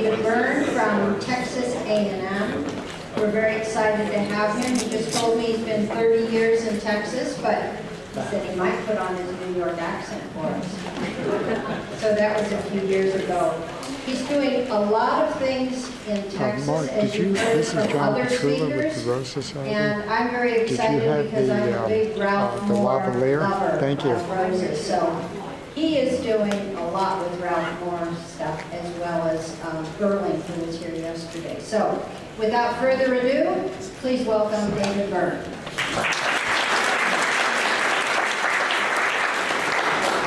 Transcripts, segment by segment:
David Byrne from Texas A&M. We're very excited to have him. He just told me he's been 30 years in Texas, but he said he might put on his New York accent for us. So that was a few years ago. He's doing a lot of things in Texas, Mark, as you've heard from other speakers, with the Rose Society. and I'm very Did you excited have because I'm a big Ralph the Moore lavalier? lover Thank you. of roses. So he is doing a lot with Ralph Moore stuff, as well as Burling, who was here yesterday. So without further ado, please welcome David Byrne.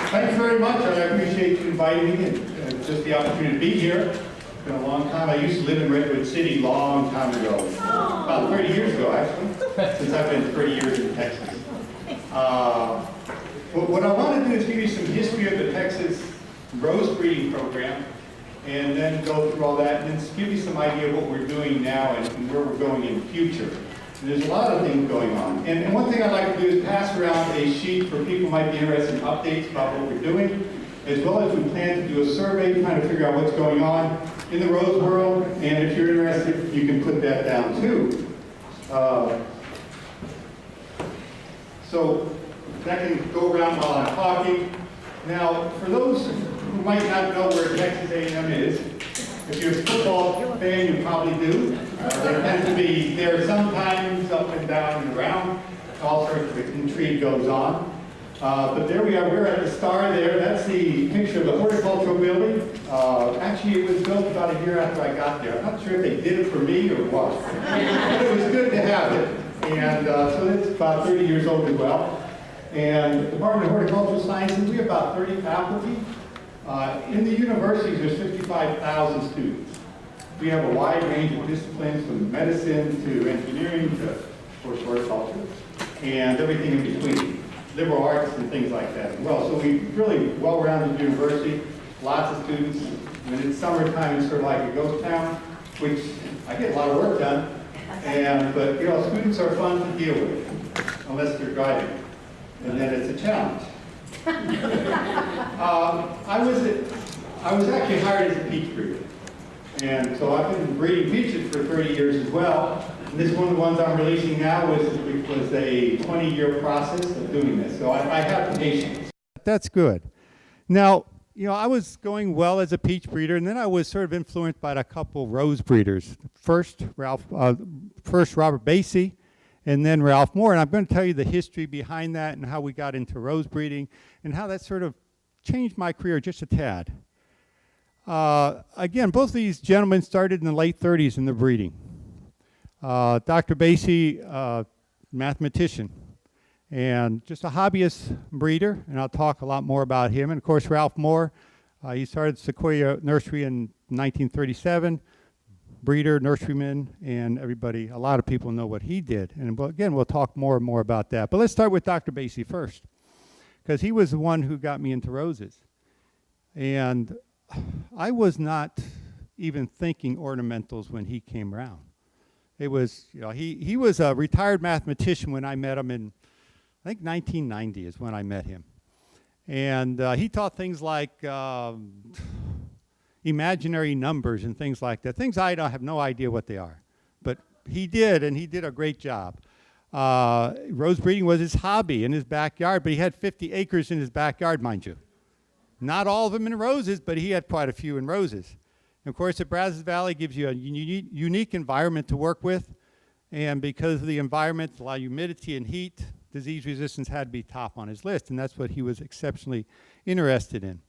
Thanks very much. I appreciate you inviting me and just the opportunity to be here. It's been a long time. I used to live in Redwood City a long time ago. About 30 years ago, actually, since I've been 30 years in Texas. What I want to do is give you some history of the Texas rose breeding program, and then go through all that, and then give you some idea of what we're doing now and where we're going in the future. And there's a lot of things going on. And one thing I'd like to do is pass around a sheet for people who might be interested in updates about what we're doing, as well as we plan to do a survey to kind of figure out what's going on in the rose world. And if you're interested, you can put that down too. So that can go around while I'm talking. Now, for those who might not know where Texas A&M is, if you're a football fan, you probably do. There tends to be there sometimes up and down and around. All sorts of intrigue goes on. But there we are. We're at the star there. That's the picture of the horticultural building. Actually, it was built about a year after I got there. I'm not sure if they did it for me or what. But it was good to have it. And so it's about 30 years old as well. And the Department of Horticultural Sciences, we have about 30 faculty. In the universities, there's 55,000 students. We have a wide range of disciplines, from medicine to engineering to, of course, horticulture, and everything in between, liberal arts and things like that as well. So we really well-rounded university, lots of students. When it's summertime, it's sort of like a ghost town, which I get a lot of work done. But you know, students are fun to deal with, unless they're driving, and then it's a challenge. I was actually hired as a peach breeder. And so I've been breeding peaches for 30 years as well. And this one of the ones I'm releasing now was a 20-year process of doing this. So I have patience. That's good. Now, you know, I was going well as a peach breeder, and then I was sort of influenced by a couple rose breeders. First Robert Basie, and then Ralph Moore. And I'm going to tell you the history behind that and how we got into rose breeding and how that sort of changed my career just a tad. Again, both of these gentlemen started in the late 30s in the breeding. Dr. Basie, mathematician, and just a hobbyist breeder, and I'll talk a lot more about him. And of course, Ralph Moore, he started Sequoia Nursery in 1937, breeder, nurseryman, and everybody, a lot of people know what he did. And again, we'll talk more and more about that. But let's start with Dr. Basie first, because he was the one who got me into roses. And I was not even thinking ornamentals when he came around. It was, you know, he was a retired mathematician when I met him in, I think 1990 is when I met him. And he taught things like imaginary numbers and things like that. Things I have no idea what they are. But he did, and he did a great job. Rose breeding was his hobby in his backyard, but he had 50 acres in his backyard, mind you. Not all of them in roses, but he had quite a few in roses. And of course, the Brazos Valley gives you a unique environment to work with. And because of the environment, a lot of humidity and heat, disease resistance had to be top on his list. And that's what he was exceptionally interested in.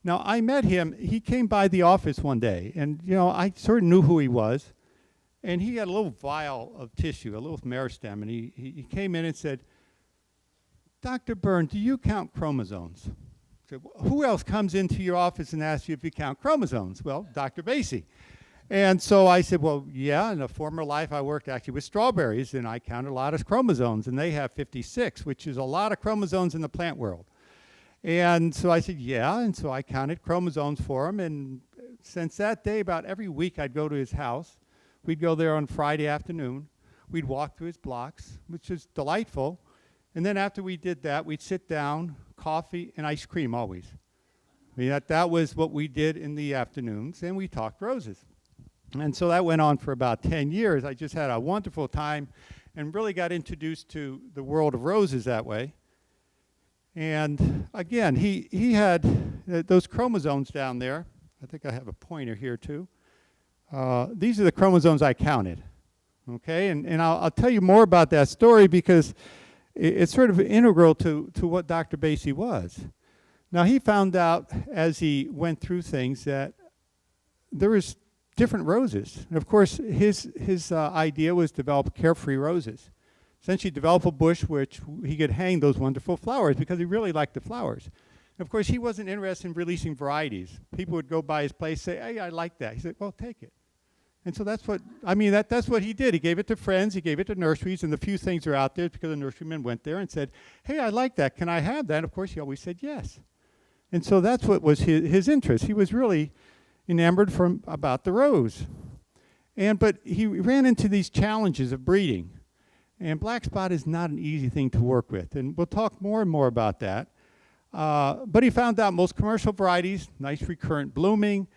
Now, I met him. He came by the office one day. And, you know, I sort of knew who he was. And he had a little vial of tissue, a little meristem. And he came in and said, "Dr. Byrne, do you count chromosomes?" Who else comes into your office and asks you if you count chromosomes? Well, Dr. Basie. And so I said, well, yeah, in a former life I worked actually with strawberries, and I counted a lot of chromosomes, and they have 56, which is a lot of chromosomes in the plant world. And so I said, yeah, and so I counted chromosomes for him, and since that day, about every week I'd go to his house. We'd go there on Friday afternoon. We'd walk through his blocks, which is delightful. And then after we did that, we'd sit down, coffee and ice cream always. I mean, that was what we did in the afternoons, and we talked roses. And so that went on for about 10 years. I just had a wonderful time and really got introduced to the world of roses that way. And again, he had those chromosomes down there. I think I have a pointer here too. These are the chromosomes I counted. Okay, and I'll tell you more about that story because it's sort of integral to what Dr. Basie was. Now, he found out as he went through things that there was different roses. And of course, his idea was to develop carefree roses. Essentially develop a bush which he could hang those wonderful flowers because he really liked the flowers. And of course, he wasn't interested in releasing varieties. People would go by his place, say, hey, I like that. He said, well, take it. And so that's what, I mean, that's what he did. He gave it to friends, he gave it to nurseries, and the few things are out there because the nurserymen went there and said, hey, I like that. Can I have that? And of course, he always said yes. And so that's what was his interest. He was really enamored about the rose. But he ran into these challenges of breeding. And black spot is not an easy thing to work with. And we'll talk more and more about that. But he found out most commercial varieties, nice recurrent blooming,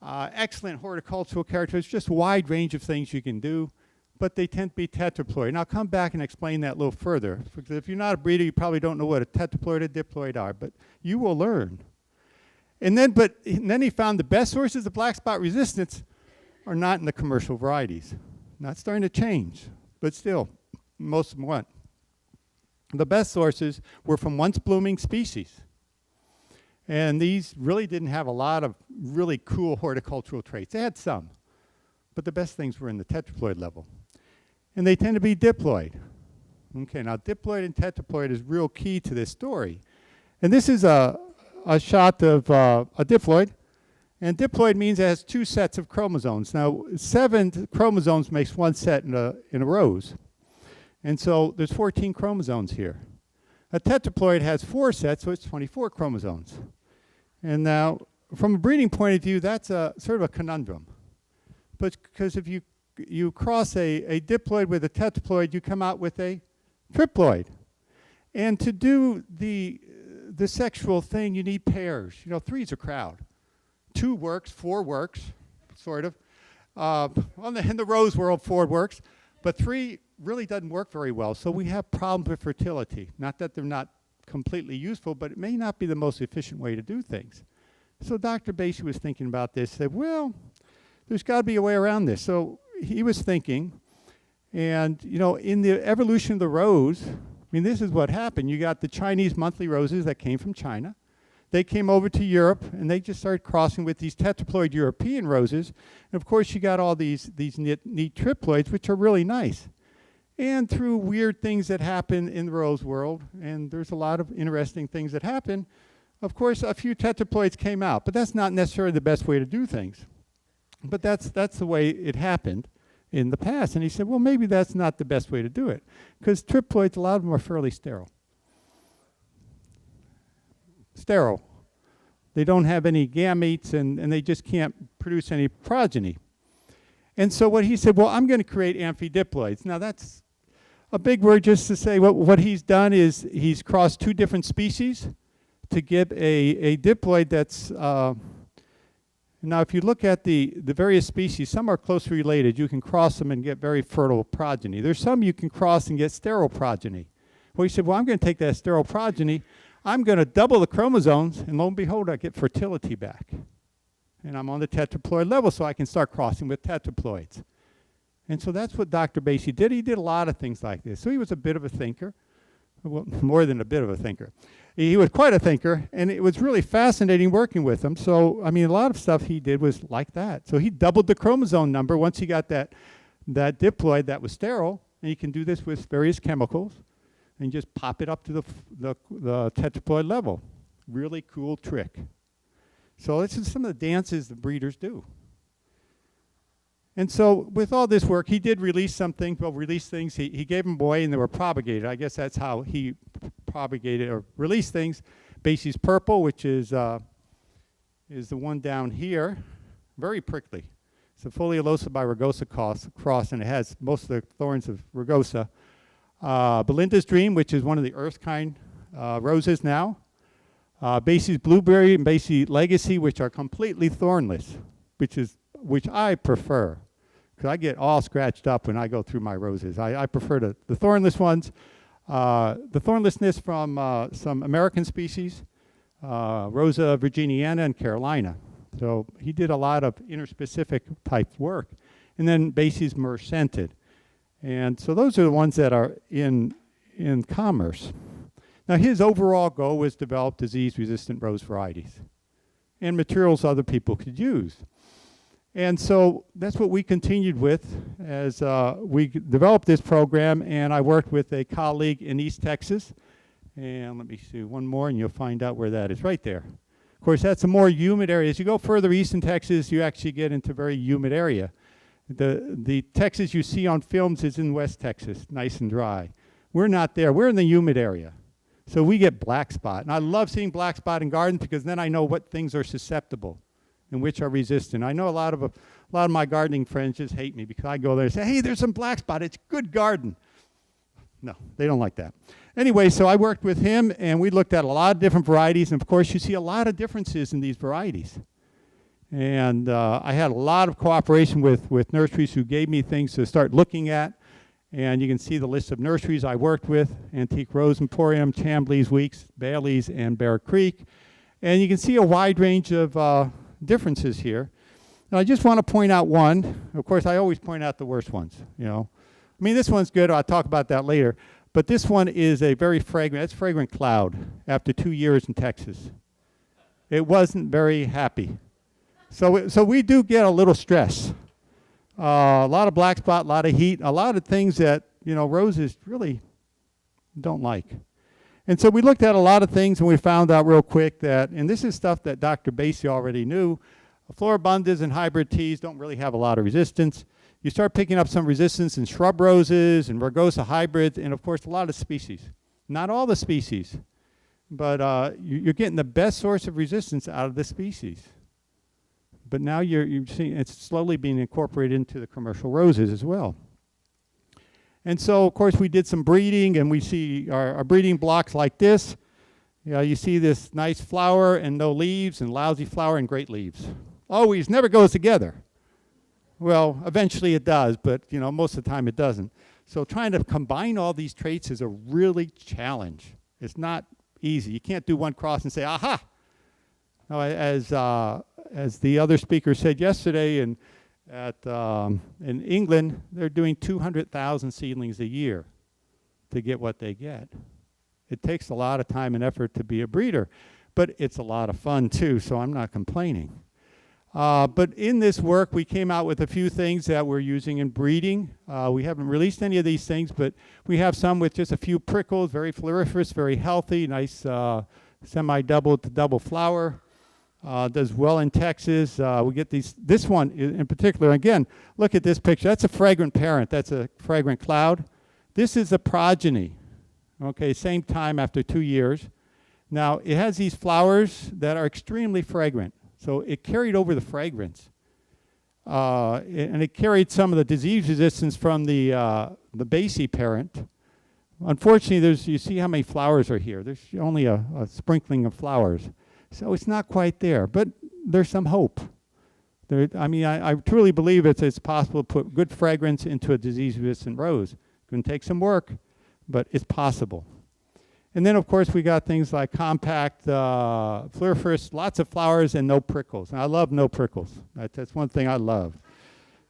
excellent horticultural characters, just a wide range of things you can do, but they tend to be tetraploid. And I'll come back and explain that a little further, because if you're not a breeder, you probably don't know what a tetraploid or diploid are, but you will learn. And then he found the best sources of black spot resistance are not in the commercial varieties. Not starting to change, but still, most of them weren't. The best sources were from once blooming species. And these really didn't have a lot of really cool horticultural traits. They had some, but the best things were in the tetraploid level. And they tend to be diploid. Okay, now diploid and tetraploid is real key to this story. And this is a shot of a diploid. And diploid means it has two sets of chromosomes. Now, 7 chromosomes makes one set in a rose. And so there's 14 chromosomes here. A tetraploid has 4 sets, so it's 24 chromosomes. And now, from a breeding point of view, that's a sort of a conundrum. But because if you cross a diploid with a tetraploid, you come out with a triploid. And to do the sexual thing, you need pairs. You know, 3's a crowd. 2 works, 4 works, sort of. In the rose world, 4 works. But 3 really doesn't work very well. So we have problems with fertility. Not that they're not completely useful, but it may not be the most efficient way to do things. So Dr. Basie was thinking about this, said, well, there's got to be a way around this. So he was thinking, and you know, in the evolution of the rose, I mean, this is what happened. You got the Chinese monthly roses that came from China. They came over to Europe, and they just started crossing with these tetraploid European roses. And of course, you got all these neat triploids, which are really nice. And through weird things that happen in the rose world, and there's a lot of interesting things that happen, of course, a few tetraploids came out. But that's not necessarily the best way to do things. But that's the way it happened in the past. And he said, well, maybe that's not the best way to do it, because triploids, a lot of them are fairly sterile. They don't have any gametes, and they just can't produce any progeny. And so what he said, well, I'm going to create amphidiploids. Now that's a big word just to say what he's done is he's crossed 2 different species to get a diploid that's, now if you look at the various species, some are closely related. You can cross them and get very fertile progeny. There's some you can cross and get sterile progeny. Well, he said, well, I'm going to take that sterile progeny, I'm going to double the chromosomes, and lo and behold, I get fertility back. And I'm on the tetraploid level, so I can start crossing with tetraploids. And so that's what Dr. Basie did. He did a lot of things like this. So he was a bit of a thinker, well, more than a bit of a thinker. He was quite a thinker, and it was really fascinating working with him. So, I mean, a lot of stuff he did was like that. So he doubled the chromosome number once he got that diploid that was sterile, and you can do this with various chemicals, and just pop it up to the tetraploid level. Really cool trick. So this is some of the dances the breeders do. And so with all this work, he did release some things. Well, release things. He gave them away, and they were propagated. I guess that's how he propagated or released things. Basie's purple, which is the one down here. Very prickly. It's a foliolosa by Rugosa cross, and it has most of the thorns of Rugosa. Belinda's Dream, which is one of the earth kind roses now. Basie's Blueberry and Basie Legacy, which are completely thornless, which I prefer, because I get all scratched up when I go through my roses. I prefer the thornless ones. The thornlessness from some American species, Rosa virginiana and Carolina. So he did a lot of interspecific type work. And then Basie's Myrrh Scented. And so those are the ones that are in commerce. Now his overall goal was to develop disease-resistant rose varieties and materials other people could use. And so that's what we continued with as we developed this program, and I worked with a colleague in East Texas. And let me see one more, and you'll find out where that is, right there. Of course, that's a more humid area. As you go further east in Texas, you actually get into a very humid area. The Texas you see on films is in West Texas, nice and dry. We're not there. We're in the humid area. So we get black spot. And I love seeing black spot in gardens because then I know what things are susceptible and which are resistant. I know a lot of my gardening friends just hate me because I go there and say, hey, there's some black spot. It's good garden. No, they don't like that. Anyway, so I worked with him, and we looked at a lot of different varieties. And, of course, you see a lot of differences in these varieties. And I had a lot of cooperation with nurseries who gave me things to start looking at. And you can see the list of nurseries I worked with: Antique Rose Emporium, Chambleys, Weeks, Bailey's, and Bear Creek. And you can see a wide range of differences here. And I just want to point out one. Of course, I always point out the worst ones, you know. I mean, this one's good. I'll talk about that later. But this one is a very fragrant. It's Fragrant Cloud after 2 years in Texas. It wasn't very happy. So we do get a little stress. A lot of black spot, a lot of heat, a lot of things that, you know, roses really don't like. And so we looked at a lot of things, and we found out real quick that, and this is stuff that Dr. Basie already knew, Floribundas and hybrid teas don't really have a lot of resistance. You start picking up some resistance in shrub roses and Rugosa hybrids, and of course a lot of species. Not all the species, but you're getting the best source of resistance out of the species. But now you're seeing it's slowly being incorporated into the commercial roses as well. And so, of course, we did some breeding, and we see our breeding blocks like this. You see this nice flower and no leaves, and lousy flower and great leaves. Always, never goes together. Well, eventually it does, but you know, most of the time it doesn't. So trying to combine all these traits is a really challenge. It's not easy. You can't do one cross and say, aha! Now, as the other speaker said yesterday, in England, they're doing 200,000 seedlings a year to get what they get. It takes a lot of time and effort to be a breeder, but it's a lot of fun too, so I'm not complaining. But in this work, we came out with a few things that we're using in breeding. We haven't released any of these things, but we have some with just a few prickles, very floriferous, very healthy, nice semi-double to double flower. Does well in Texas. We get this one in particular. Again, look at this picture. That's a fragrant parent. That's a fragrant cloud. This is a progeny. Okay, same time after 2 years. Now, it has these flowers that are extremely fragrant. So it carried over the fragrance. And it carried some of the disease resistance from the Basie parent. Unfortunately, you see how many flowers are here. There's only a sprinkling of flowers. So it's not quite there, but there's some hope. I truly believe it's possible to put good fragrance into a disease-resistant rose. It's going to take some work, but it's possible. And then, of course, we got things like compact, floriferous, lots of flowers, and no prickles. And I love no prickles. That's one thing I love,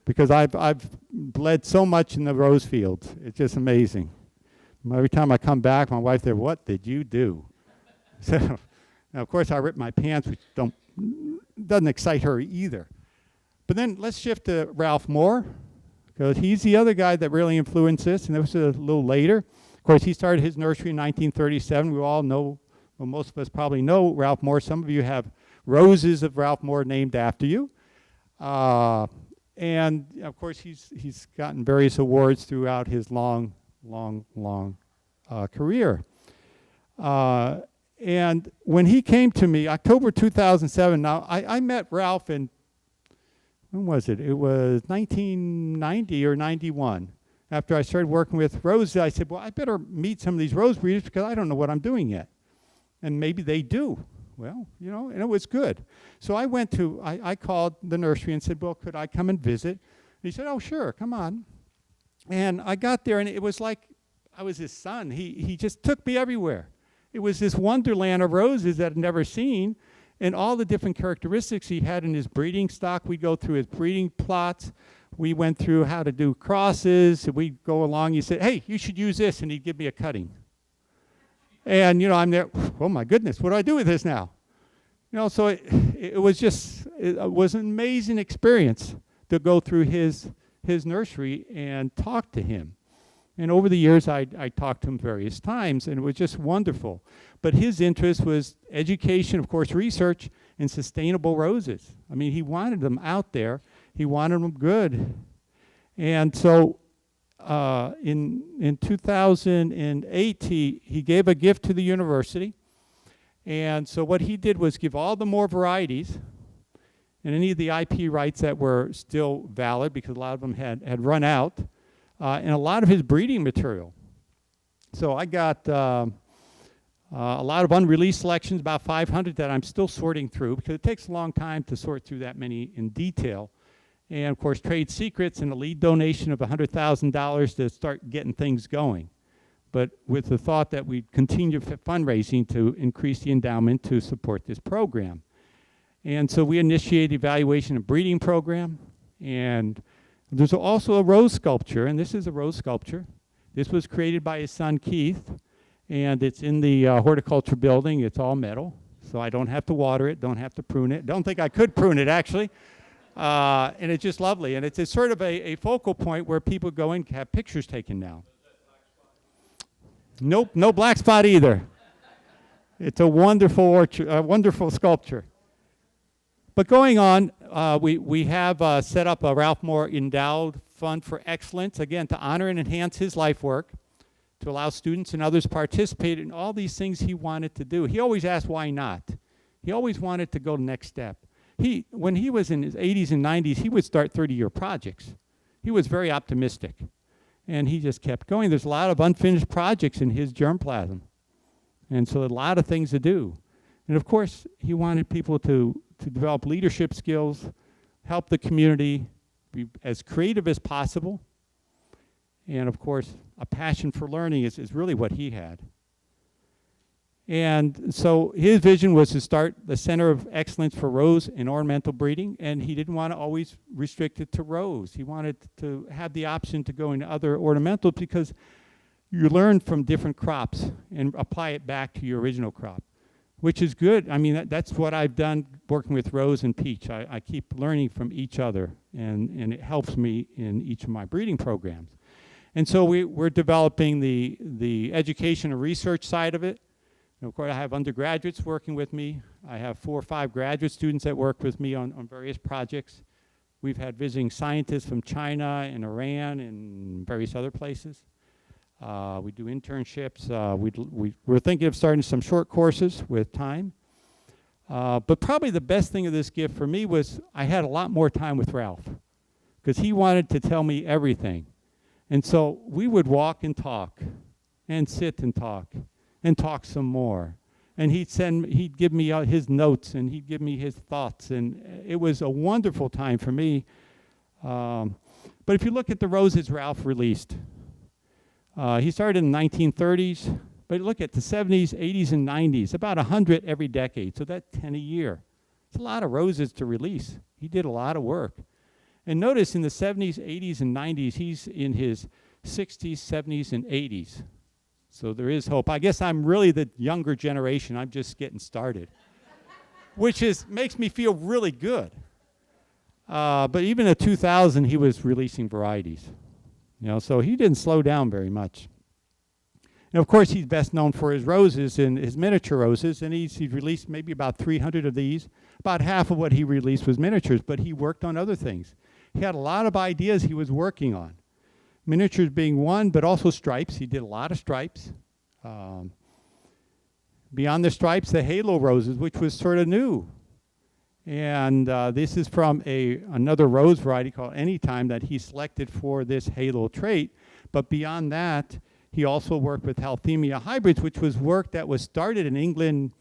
because I've bled so much in the rose fields. It's just amazing. Every time I come back, my wife said, "What did you do?" So, now, of course, I ripped my pants, which doesn't excite her either. But then let's shift to Ralph Moore, because he's the other guy that really influenced this, and this was a little later. Of course, he started his nursery in 1937. We all know, well, most of us probably know Ralph Moore. Some of you have roses of Ralph Moore named after you. And, of course, he's gotten various awards throughout his long career. And when he came to me, October 2007, now I met Ralph in, when was it? It was 1990 or 91. After I started working with roses, I said, well, I better meet some of these rose breeders because I don't know what I'm doing yet. And maybe they do. Well, you know, and it was good. So I called the nursery and said, well, could I come and visit? And he said, oh, sure, come on. And I got there, and it was like I was his son. He just took me everywhere. It was this wonderland of roses that I'd never seen, and all the different characteristics he had in his breeding stock. We'd go through his breeding plots. We went through how to do crosses. We'd go along. He said, hey, you should use this, and he'd give me a cutting. And, you know, I'm there, oh, my goodness, what do I do with this now? You know, so it was just, it was an amazing experience to go through his nursery and talk to him. And over the years, I talked to him various times, and it was just wonderful. But his interest was education, of course, research, and sustainable roses. I mean, he wanted them out there. He wanted them good. And so in 2008, he gave a gift to the university. And so what he did was give all the more varieties and any of the IP rights that were still valid, because a lot of them had run out, and a lot of his breeding material. So I got a lot of unreleased selections, about 500 that I'm still sorting through, because it takes a long time to sort through that many in detail. And of course, trade secrets and a lead donation of $100,000 to start getting things going. But with the thought that we'd continue fundraising to increase the endowment to support this program. And so we initiated evaluation and breeding program. And there's also a rose sculpture, and this is a rose sculpture. This was created by his son, Keith, and it's in the horticulture building. It's all metal, so I don't have to water it, don't have to prune it. Don't think I could prune it, actually. And it's just lovely. And it's sort of a focal point where people go and have pictures taken now. Nope, no black spot either. It's a wonderful orchard, a wonderful sculpture. But going on, we have set up a Ralph Moore Endowed Fund for Excellence, again, to honor and enhance his life work, to allow students and others to participate in all these things he wanted to do. He always asked why not. He always wanted to go the next step. When he was in his 80s and 90s, he would start 30-year projects. He was very optimistic, and he just kept going. There's a lot of unfinished projects in his germplasm, and so a lot of things to do. And of course, he wanted people to develop leadership skills, help the community, be as creative as possible, and of course, a passion for learning is really what he had. And so his vision was to start the Center of Excellence for Rose and Ornamental Breeding, and he didn't want to always restrict it to rose. He wanted to have the option to go into other ornamentals, because you learn from different crops and apply it back to your original crop, which is good. I mean, that's what I've done working with rose and peach. I keep learning from each other, and it helps me in each of my breeding programs. And so we're developing the education and research side of it. And of course, I have undergraduates working with me. I have 4 or 5 graduate students that work with me on various projects. We've had visiting scientists from China and Iran and various other places. We do internships. We're thinking of starting some short courses with time. But probably the best thing of this gift for me was I had a lot more time with Ralph, because he wanted to tell me everything. And so we would walk and talk and sit and talk some more. And he'd give me his notes, and he'd give me his thoughts, and it was a wonderful time for me. But if you look at the roses Ralph released, he started in the 1930s, but look at the 70s, 80s, and 90s, about 100 every decade, so that's 10 a year. It's a lot of roses to release. He did a lot of work. And notice in the 70s, 80s, and 90s, he's in his 60s, 70s, and 80s. So there is hope. I guess I'm really the younger generation. I'm just getting started, which makes me feel really good. But even in 2000, he was releasing varieties. You know, so he didn't slow down very much. And of course, he's best known for his roses and his miniature roses, and he's released maybe about 300 of these. About half of what he released was miniatures, but he worked on other things. He had a lot of ideas he was working on. Miniatures being one, but also stripes. He did a lot of stripes. Beyond the stripes, the halo roses, which was sort of new. And this is from another rose variety called Anytime that he selected for this halo trait. But beyond that, he also worked with Hulthemia Hybrids, which was work that was started in England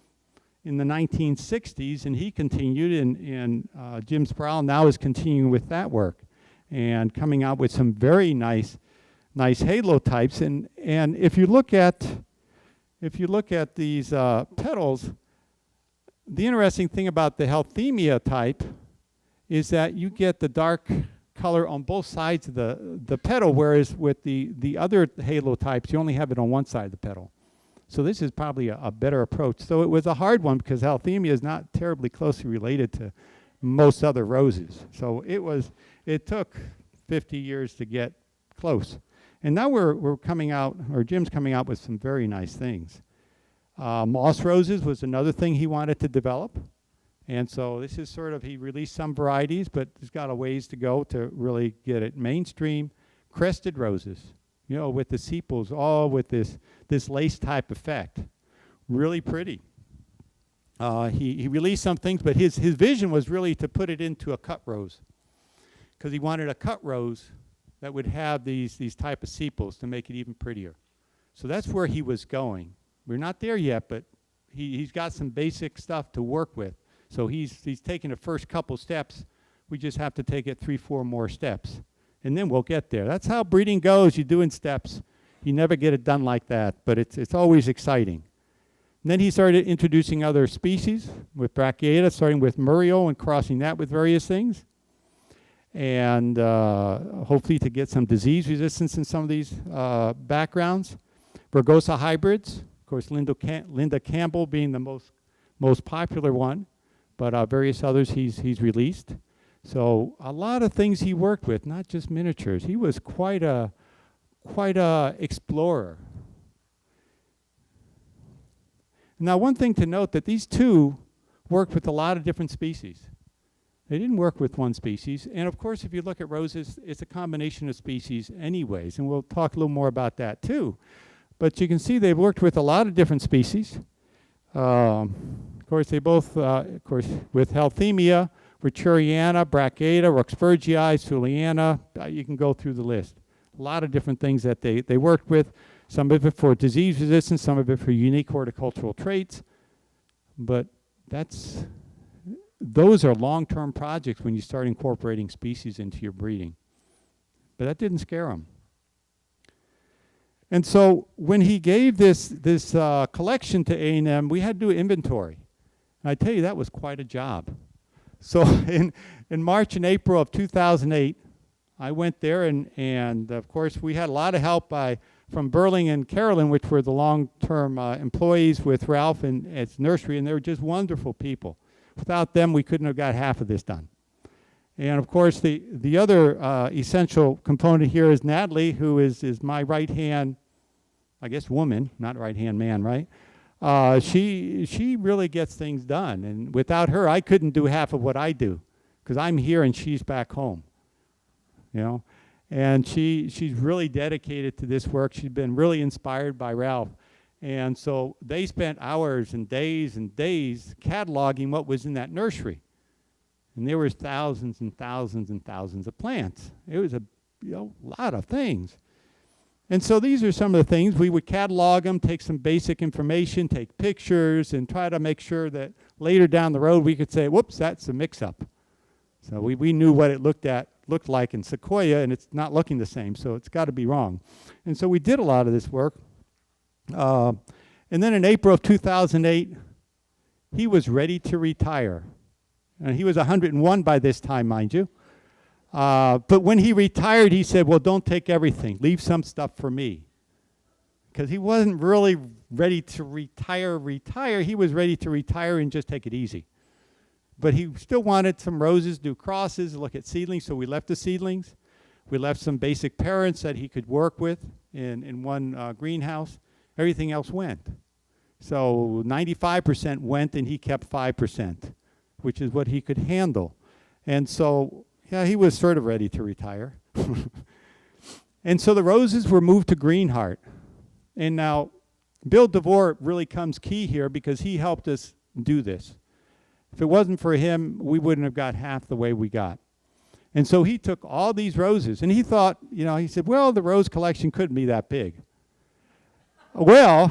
in the 1960s, and he continued, and Jim Sproul now is continuing with that work and coming out with some very nice halo types. And if you look at these petals, the interesting thing about the Hulthemia type is that you get the dark color on both sides of the petal, whereas with the other halo types, you only have it on one side of the petal. So this is probably a better approach. So it was a hard one because Hulthemia is not terribly closely related to most other roses. So it took 50 years to get close. And now we're coming out, or Jim's coming out with some very nice things. Moss roses was another thing he wanted to develop. And so this is sort of, he released some varieties, but he's got a ways to go to really get it mainstream. Crested roses, you know, with the sepals, all with this lace type effect. Really pretty. He released some things, but his vision was really to put it into a cut rose, because he wanted a cut rose that would have these type of sepals to make it even prettier. So that's where he was going. We're not there yet, but he's got some basic stuff to work with. So he's taking the first couple steps. We just have to take it 3-4 more steps, and then we'll get there. That's how breeding goes. You do in steps. You never get it done like that, but it's always exciting. And then he started introducing other species with Brachyata, starting with Muriel and crossing that with various things. And hopefully to get some disease resistance in some of these backgrounds. Rugosa Hybrids, of course, Linda Campbell being the most popular one, but various others he's released. So a lot of things he worked with, not just miniatures. He was quite a explorer. Now, one thing to note that these two worked with a lot of different species. They didn't work with one species. And of course, if you look at roses, it's a combination of species anyways. And we'll talk a little more about that too. But you can see they've worked with a lot of different species. Of course, they both, with Hulthemia, Ruturiana, Brachyata, Roxburghii, Suliana, you can go through the list. A lot of different things that they worked with. Some of it for disease resistance, some of it for unique horticultural traits. But those are long-term projects when you start incorporating species into your breeding. But that didn't scare him. And so when he gave this collection to A&M, we had to do inventory. And I tell you, that was quite a job. So in March and April of 2008, I went there, and of course, we had a lot of help from Burling and Carolyn, which were the long-term employees with Ralph and its nursery, and they were just wonderful people. Without them, we couldn't have got half of this done. And of course, the other essential component here is Natalie, who is my right-hand, I guess, woman, not right-hand man, right? She really gets things done. And without her, I couldn't do half of what I do, because I'm here and she's back home, you know? And she's really dedicated to this work. She's been really inspired by Ralph. And so they spent hours and days cataloging what was in that nursery. And there was thousands and thousands and thousands of plants. It was a lot of things. And so these are some of the things. We would catalog them, take some basic information, take pictures, and try to make sure that later down the road we could say, whoops, that's a mix-up. So we knew what it looked like in Sequoia, and it's not looking the same, so it's got to be wrong. And so we did a lot of this work. And then in April of 2008, he was ready to retire. And he was 101 by this time, mind you. But when he retired, he said, well, don't take everything. Leave some stuff for me. Because he wasn't really ready to retire. He was ready to retire and just take it easy. But he still wanted some roses, do crosses, look at seedlings, so we left the seedlings. We left some basic parents that he could work with in one greenhouse. Everything else went. So 95% went, and he kept 5%, which is what he could handle. And so, yeah, he was sort of ready to retire. And so the roses were moved to Greenheart. And now, Bill DeVore really comes key here because he helped us do this. If it wasn't for him, we wouldn't have got half the way we got. And so he took all these roses, and he thought, he said, well, the rose collection couldn't be that big. Well,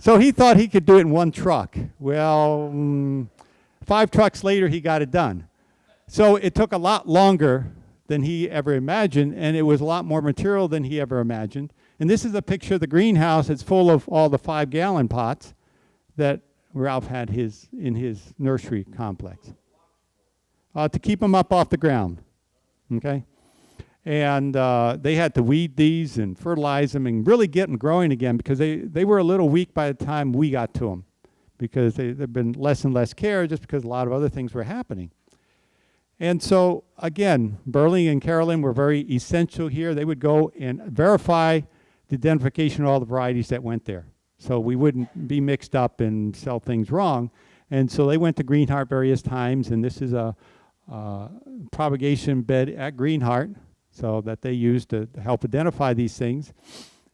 So he thought he could do it in one truck. Well, 5 trucks later, he got it done. So it took a lot longer than he ever imagined, and it was a lot more material than he ever imagined. And this is a picture of the greenhouse. It's full of all the 5-gallon pots that Ralph had in his nursery complex to keep them up off the ground, okay? And they had to weed these and fertilize them and really get them growing again, because they were a little weak by the time we got to them, because they've been less and less care just because a lot of other things were happening. And so, again, Burley and Carolyn were very essential here. They would go and verify the identification of all the varieties that went there, so we wouldn't be mixed up and sell things wrong. And so they went to Greenheart various times, and this is a propagation bed at Greenheart, so that they used to help identify these things.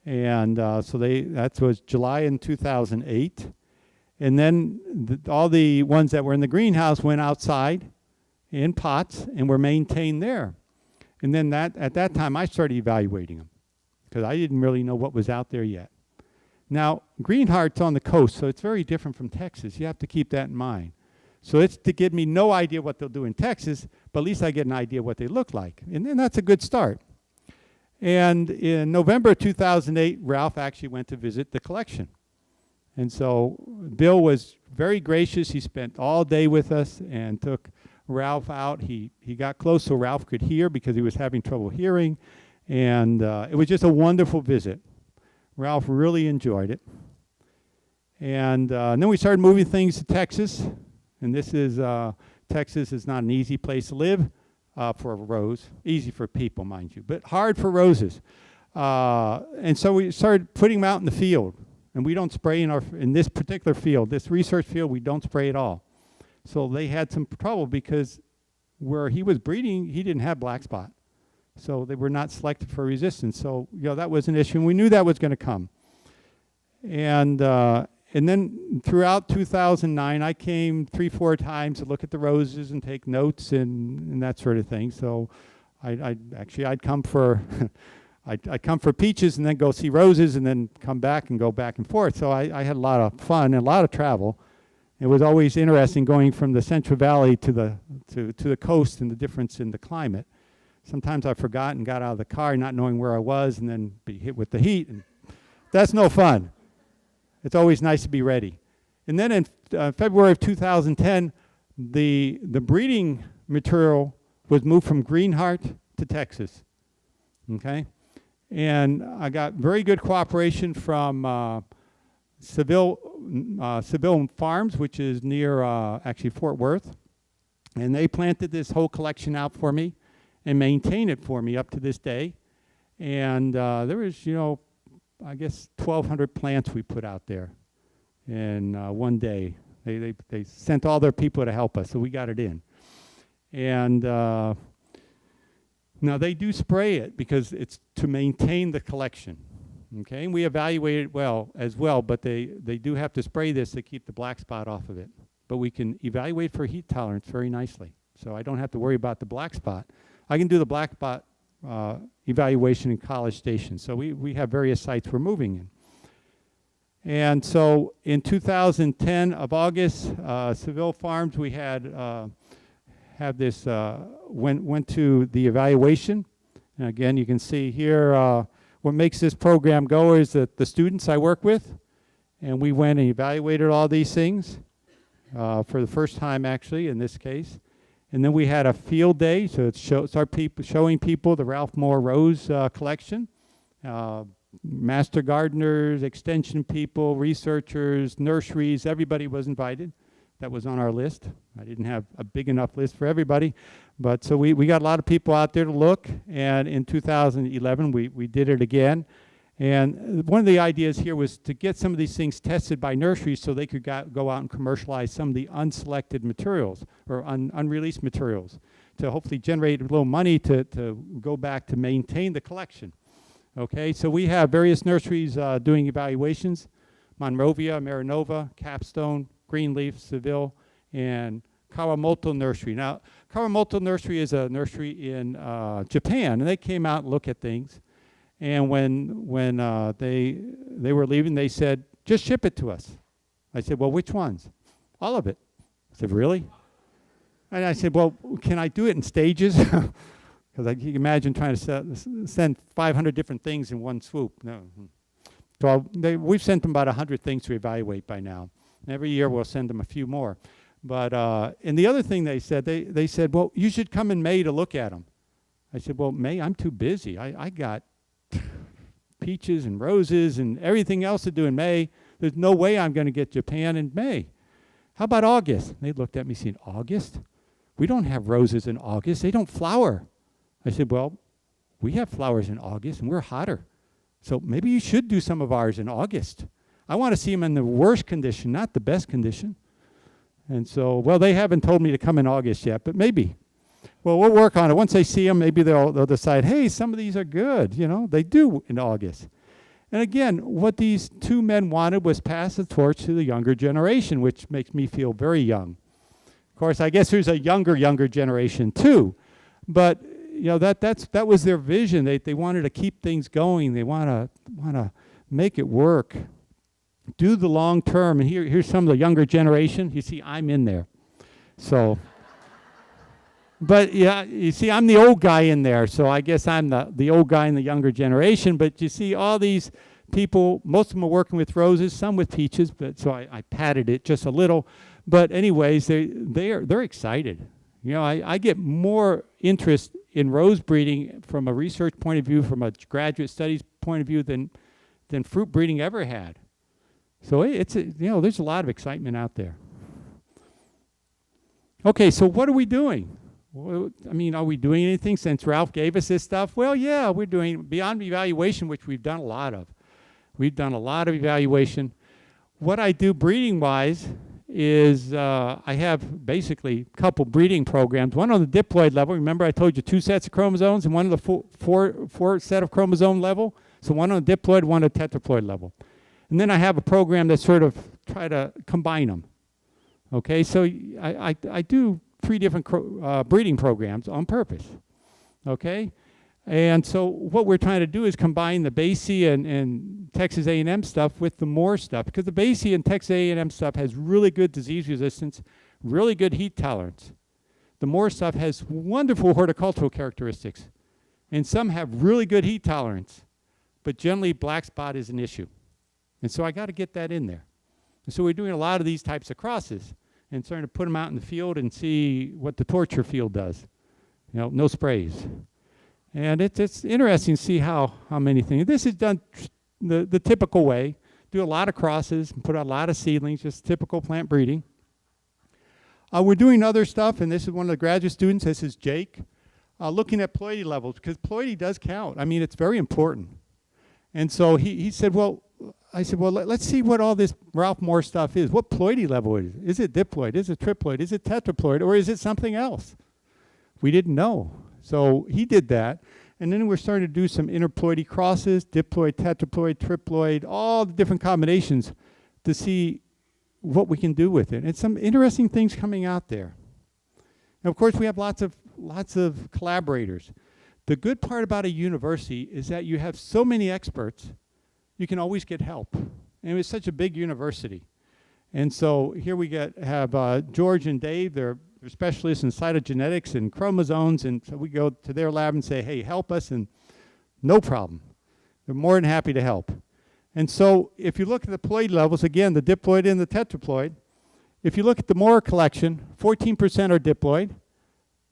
And so that was July in 2008. And then all the ones that were in the greenhouse went outside in pots and were maintained there. And then at that time, I started evaluating them, because I didn't really know what was out there yet. Now, Greenheart's on the coast, so it's very different from Texas. You have to keep that in mind. So it's to give me no idea what they'll do in Texas, but at least I get an idea what they look like. And then that's a good start. And in November 2008, Ralph actually went to visit the collection. And so Bill was very gracious. He spent all day with us and took Ralph out. He got close so Ralph could hear, because he was having trouble hearing. And it was just a wonderful visit. Ralph really enjoyed it. And then we started moving things to Texas. And this is, Texas is not an easy place to live for a rose. Easy for people, mind you, but hard for roses. And so we started putting them out in the field. And we don't spray in this particular field, this research field, we don't spray at all. So they had some trouble, because where he was breeding, he didn't have black spot. So they were not selected for resistance. So, that was an issue, and we knew that was going to come. And then throughout 2009, I came 3-4 times to look at the roses and take notes and that sort of thing. So I'd come for I'd come for peaches and then go see roses and then come back and go back and forth. So I had a lot of fun and a lot of travel. It was always interesting going from the Central Valley to the coast and the difference in the climate. Sometimes I forgot and got out of the car not knowing where I was, and then be hit with the heat. And that's no fun. It's always nice to be ready. And then in February of 2010, the breeding material was moved from Greenheart to Texas. Okay? And I got very good cooperation from Seville Farms, which is near actually Fort Worth. And they planted this whole collection out for me and maintained it for me up to this day. And there was, I guess 1,200 plants we put out there in one day. They sent all their people to help us, so we got it in. And now they do spray it because it's to maintain the collection. Okay, and we evaluate it as well, but they do have to spray this to keep the black spot off of it. But we can evaluate for heat tolerance very nicely. So I don't have to worry about the black spot. I can do the black spot evaluation in College Station. So we have various sites we're moving in. And so in 2010 of August, Seville Farms, we had have this, went to the evaluation. And again, you can see here, what makes this program go is that the students I work with, and we went and evaluated all these things for the first time, actually, in this case. And then we had a field day, so it's showing people the Ralph Moore Rose collection. Master gardeners, extension people, researchers, nurseries, everybody was invited. That was on our list. I didn't have a big enough list for everybody. But so we got a lot of people out there to look. And in 2011, we did it again. And one of the ideas here was to get some of these things tested by nurseries so they could go out and commercialize some of the unselected materials or unreleased materials to hopefully generate a little money to go back to maintain the collection. Okay, so we have various nurseries doing evaluations: Monrovia, Marinova, Capstone, Greenleaf, Seville, and Kawamoto Nursery. Now, Kawamoto Nursery is a nursery in Japan, and they came out and looked at things. And when they were leaving, they said, just ship it to us. I said, well, which ones? All of it. I said, really? And I said, well, can I do it in stages? Because you can imagine trying to send 500 different things in one swoop. No. So we've sent them about 100 things to evaluate by now. And every year we'll send them a few more. But and the other thing they said, well, you should come in May to look at them. I said, well, May, I'm too busy. I got peaches and roses and everything else to do in May. There's no way I'm going to get Japan in May. How about August? They looked at me saying, August? We don't have roses in August. They don't flower. I said, well, we have flowers in August and we're hotter. So maybe you should do some of ours in August. I want to see them in the worst condition, not the best condition. And so, well, they haven't told me to come in August yet, but maybe. Well, we'll work on it. Once they see them, maybe they'll decide, hey, some of these are good. You know, they do in August. And again, what these two men wanted was pass the torch to the younger generation, which makes me feel very young. Of course, I guess there's a younger generation too. But you know, that was their vision. They wanted to keep things going. They want to make it work. Do the long term. And here's some of the younger generation. You see, I'm in there. So, but yeah, you see, I'm the old guy in there. So I guess I'm the old guy in the younger generation. But you see, all these people, most of them are working with roses, some with peaches. But so I padded it just a little. But anyways, they're excited. You know, I get more interest in rose breeding from a research point of view, from a graduate studies point of view, than fruit breeding ever had. So there's a lot of excitement out there. Okay, so what are we doing? Well, I mean, are we doing anything since Ralph gave us this stuff? Well, yeah, we're doing beyond evaluation, which we've done a lot of. We've done a lot of evaluation. What I do breeding-wise is I have basically a couple breeding programs. One on the diploid level. Remember I told you 2 sets of chromosomes, and one on the four set of chromosome level. So one on the diploid, one on the tetraploid level. And then I have a program that sort of try to combine them. Okay, so I do 3 different breeding programs on purpose. Okay, and so what we're trying to do is combine the Basie and Texas A&M stuff with the Moore stuff, because the Basie and Texas A&M stuff has really good disease resistance, really good heat tolerance. The Moore stuff has wonderful horticultural characteristics, and some have really good heat tolerance, but generally black spot is an issue. And so I got to get that in there. And so we're doing a lot of these types of crosses and starting to put them out in the field and see what the torture field does. You know, no sprays. And it's interesting to see how many things. This is done the typical way. Do a lot of crosses and put out a lot of seedlings, just typical plant breeding. We're doing other stuff, and this is one of the graduate students. This is Jake, looking at ploidy levels, because ploidy does count. I mean, it's very important. And so he said, well, I said, well, let's see what all this Ralph Moore stuff is. What ploidy level is it? Is it diploid? Is it triploid? Is it tetraploid? Or is it something else? We didn't know. So he did that. And then we're starting to do some interploidy crosses, diploid, tetraploid, triploid, all the different combinations to see what we can do with it. And some interesting things coming out there. And of course, we have lots of collaborators. The good part about a university is that you have so many experts, you can always get help. And it's such a big university. And so here we have George and Dave. They're specialists in cytogenetics and chromosomes. And so we go to their lab and say, hey, help us. And no problem. They're more than happy to help. And so if you look at the ploid levels, again, the diploid and the tetraploid, if you look at the Moore collection, 14% are diploid,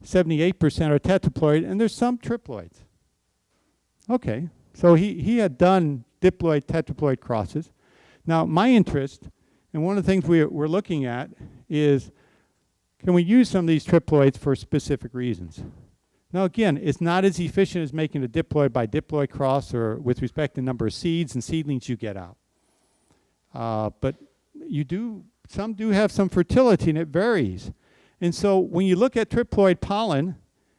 78% are tetraploid, and there's some triploids. Okay, so he had done diploid, tetraploid crosses. Now, my interest, and one of the things we're looking at is, can we use some of these triploids for specific reasons? Now, again, it's not as efficient as making a diploid by diploid cross or with respect to number of seeds and seedlings you get out. But some do have some fertility, and it varies. And so when you look at triploid pollen,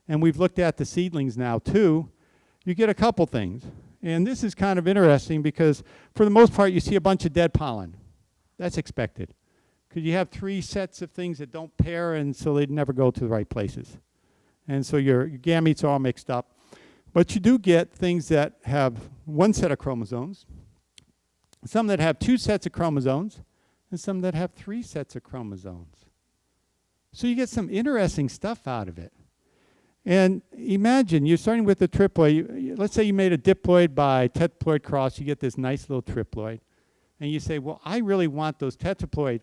and we've looked at the seedlings now too, you get a couple things. And this is kind of interesting because for the most part, you see a bunch of dead pollen. That's expected. Because you have 3 sets of things that don't pair, and so they never go to the right places. And so your gametes are all mixed up. But you do get things that have 1 set of chromosomes, some that have 2 sets of chromosomes, and some that have 3 sets of chromosomes. So you get some interesting stuff out of it. And imagine you're starting with the triploid. Let's say you made a diploid by tetraploid cross. You get this nice little triploid. And you say, well, I really want those tetraploid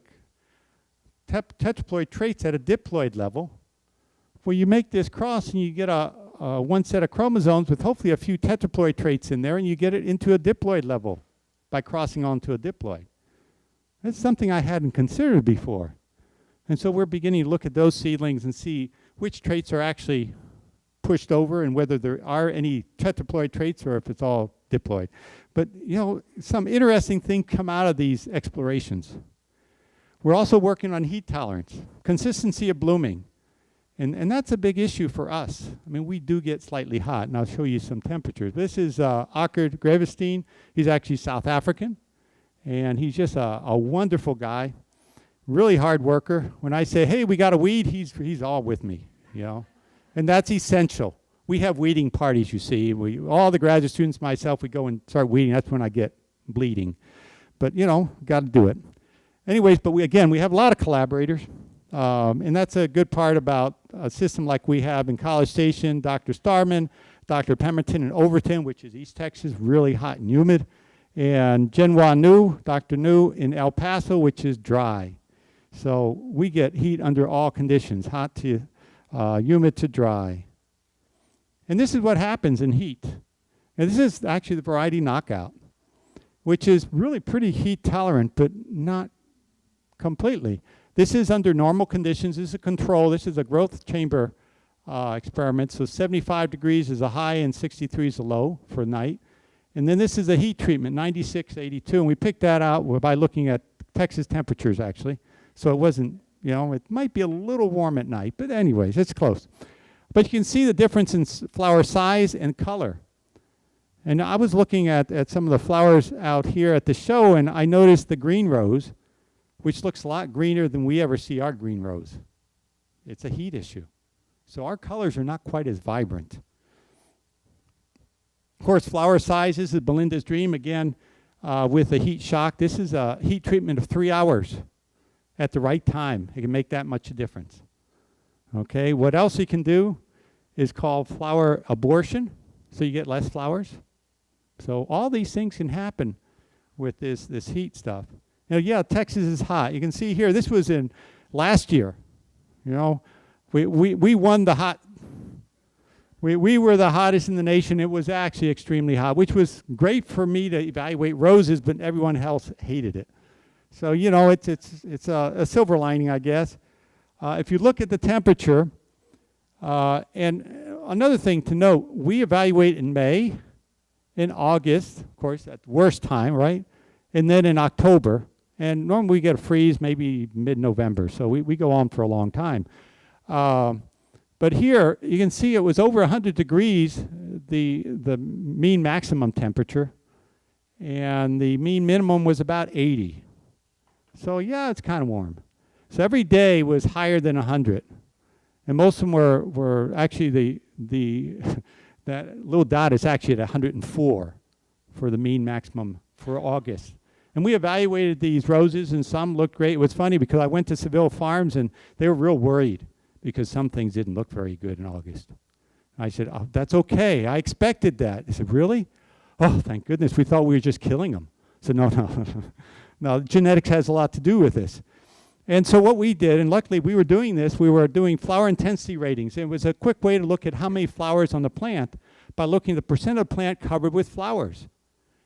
traits at a diploid level. Well, you make this cross and you get a 1 set of chromosomes with hopefully a few tetraploid traits in there, and you get it into a diploid level by crossing onto a diploid. That's something I hadn't considered before. And so we're beginning to look at those seedlings and see which traits are actually pushed over and whether there are any tetraploid traits or if it's all diploid. But, you know, some interesting things come out of these explorations. We're also working on heat tolerance, consistency of blooming. And that's a big issue for us. I mean, we do get slightly hot, and I'll show you some temperatures. This is Akkerd Gravestein. He's actually South African, and he's just a wonderful guy, really hard worker. When I say, hey, we got a weed, he's all with me, you know. And that's essential. We have weeding parties, you see. All the graduate students, myself, we go and start weeding. That's when I get bleeding. But, you know, got to do it. Anyways, but we have a lot of collaborators. And that's a good part about a system like we have in College Station. Dr. Starman, Dr. Pemberton in Overton, which is East Texas, really hot and humid. And Genwa Nu, Dr. Nu in El Paso, which is dry. So we get heat under all conditions, hot to humid to dry. And this is what happens in heat. And this is actually the variety knockout, which is really pretty heat tolerant, but not completely. This is under normal conditions. This is a control. This is a growth chamber experiment. So 75 degrees is a high and 63 is a low for night. And then this is a heat treatment, 96, 82. And we picked that out by looking at Texas temperatures, actually. So it wasn't, you know, it might be a little warm at night. But anyways, it's close. But you can see the difference in flower size and color. And I was looking at some of the flowers out here at the show, and I noticed the green rose, which looks a lot greener than we ever see our green rose. It's a heat issue. So our colors are not quite as vibrant. Of course, flower size, this is Belinda's dream, again, with a heat shock. This is a heat treatment of 3 hours at the right time. It can make that much a difference. Okay, what else you can do is called flower abortion, so you get less flowers. So all these things can happen with this heat stuff. Now, yeah, Texas is hot. You can see here, this was in last year. You know, we won the hot. We were the hottest in the nation. It was actually extremely hot, which was great for me to evaluate roses, but everyone else hated it. So, you know, it's a silver lining, I guess. If you look at the temperature, and another thing to note, we evaluate in May, in August, of course, at the worst time, right? And then in October. And normally we get a freeze maybe mid-November, so we go on for a long time. But here, you can see it was over 100 degrees, the mean maximum temperature, and the mean minimum was about 80. So yeah, it's kind of warm. So every day was higher than 100. And most of them were actually that little dot is actually at 104 for the mean maximum for August. And we evaluated these roses, and some looked great. It was funny because I went to Seville Farms, and they were real worried because some things didn't look very good in August. I said, oh, that's okay. I expected that. They said, really? Oh, thank goodness. We thought we were just killing them. I said, no. No, genetics has a lot to do with this. And so what we did, and luckily we were doing this, we were doing flower intensity ratings. It was a quick way to look at how many flowers on the plant by looking at the percent of the plant covered with flowers.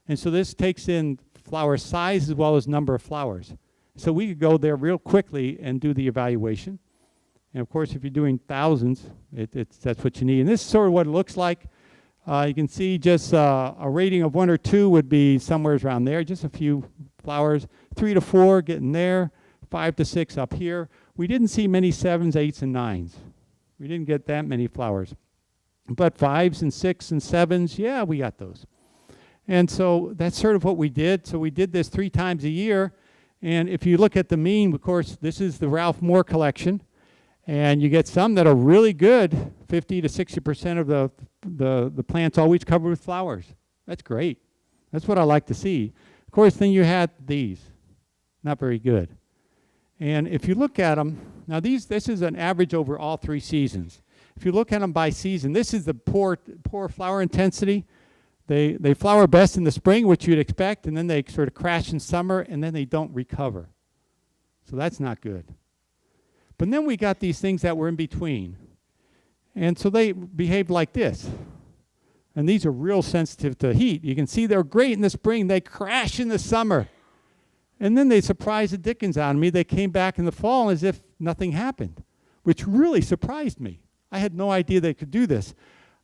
And so this takes in flower size as well as number of flowers. So we could go there real quickly and do the evaluation. And of course, if you're doing thousands, that's what you need. And this is sort of what it looks like. You can see just a rating of 1 or 2 would be somewhere around there, just a few flowers. 3 to 4 getting there, 5 to 6 up here. We didn't see many 7s, 8s, and 9s. We didn't get that many flowers. But 5s and 6s and 7s, yeah, we got those. And so that's sort of what we did. So we did this 3 times a year. And if you look at the mean, of course, this is the Ralph Moore collection. And you get some that are really good, 50 to 60% of the plant's always covered with flowers. That's great. That's what I like to see. Of course, then you had these. Not very good. And if you look at them, now this is an average over all 3 seasons. If you look at them by season, this is the poor flower intensity. They flower best in the spring, which you'd expect, and then they sort of crash in summer, and then they don't recover. So that's not good. But then we got these things that were in between. And so they behaved like this. And these are real sensitive to heat. You can see they're great in the spring. They crash in the summer. And then they surprised the dickens out of me. They came back in the fall as if nothing happened, which really surprised me. I had no idea they could do this.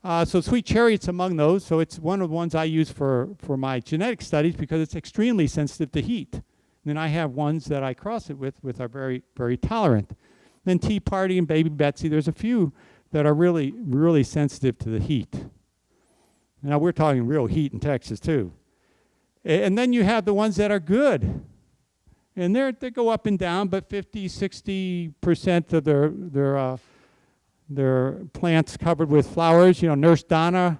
So Sweet Chariot's among those. So it's one of the ones I use for my genetic studies because it's extremely sensitive to heat. And then I have ones that I cross it with are very, very tolerant. Then Tea Party and Baby Betsy, there's a few that are really, really sensitive to the heat. Now we're talking real heat in Texas too. And then you have the ones that are good. And they go up and down, but 50, 60% of their plants covered with flowers. You know, Nurse Donna,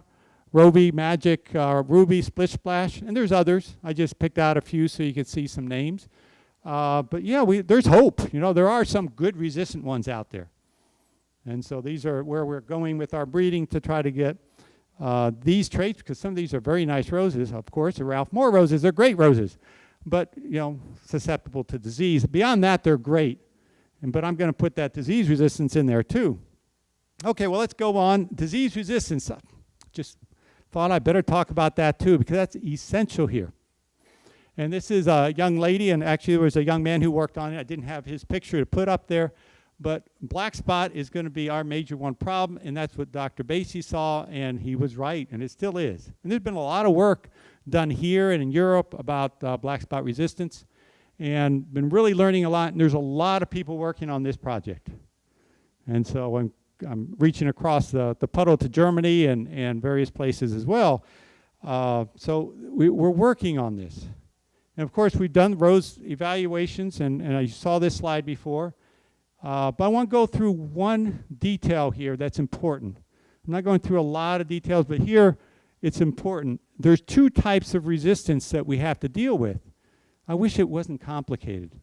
Roby, Magic, Ruby, Splish Splash, and there's others. I just picked out a few so you could see some names. But yeah, there's hope. You know, there are some good resistant ones out there. And so these are where we're going with our breeding to try to get these traits, because some of these are very nice roses, of course. The Ralph Moore roses, they're great roses, but, you know, susceptible to disease. Beyond that, they're great. But I'm going to put that disease resistance in there too. Okay, well, let's go on. Disease resistance. Just thought I better talk about that too, because that's essential here. And this is a young lady, and actually there was a young man who worked on it. I didn't have his picture to put up there, but black spot is going to be our major one problem, and that's what Dr. Basie saw, and he was right, and it still is. And there's been a lot of work done here and in Europe about black spot resistance, and been really learning a lot, and there's a lot of people working on this project. And so I'm reaching across the puddle to Germany and various places as well. So we're working on this. And of course, we've done rose evaluations, and I saw this slide before. But I want to go through one detail here that's important. I'm not going through a lot of details, but here it's important. There's 2 types of resistance that we have to deal with. I wish it wasn't complicated.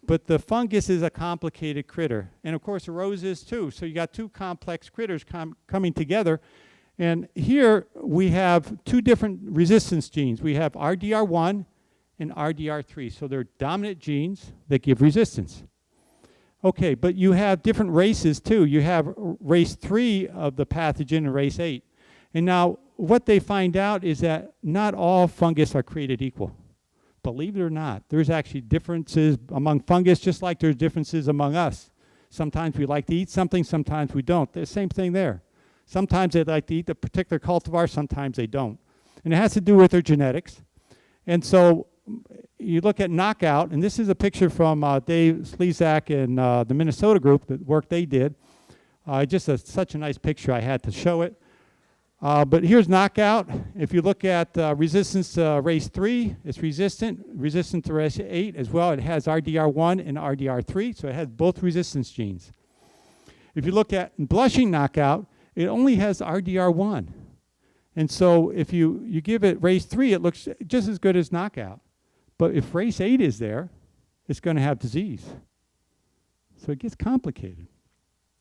But the fungus is a complicated critter. And of course, the rose is too. So you got 2 complex critters coming together. And here we have 2 different resistance genes. We have RDR1 and RDR3. So they're dominant genes that give resistance. Okay, but you have different races too. You have race 3 of the pathogen and race 8. And now what they find out is that not all fungus are created equal. Believe it or not, there's actually differences among fungus, just like there's differences among us. Sometimes we like to eat something, sometimes we don't. The same thing there. Sometimes they like to eat a particular cultivar, sometimes they don't. And it has to do with their genetics. And so you look at knockout, and this is a picture from Dave Slezak and the Minnesota group, the work they did. Just such a nice picture, I had to show it. But here's knockout. If you look at resistance to race 3, it's resistant to race 8 as well. It has RDR1 and RDR3, so it has both resistance genes. If you look at blushing knockout, it only has RDR1. And so if you give it race 3, it looks just as good as knockout. But if race 8 is there, it's going to have disease. So it gets complicated.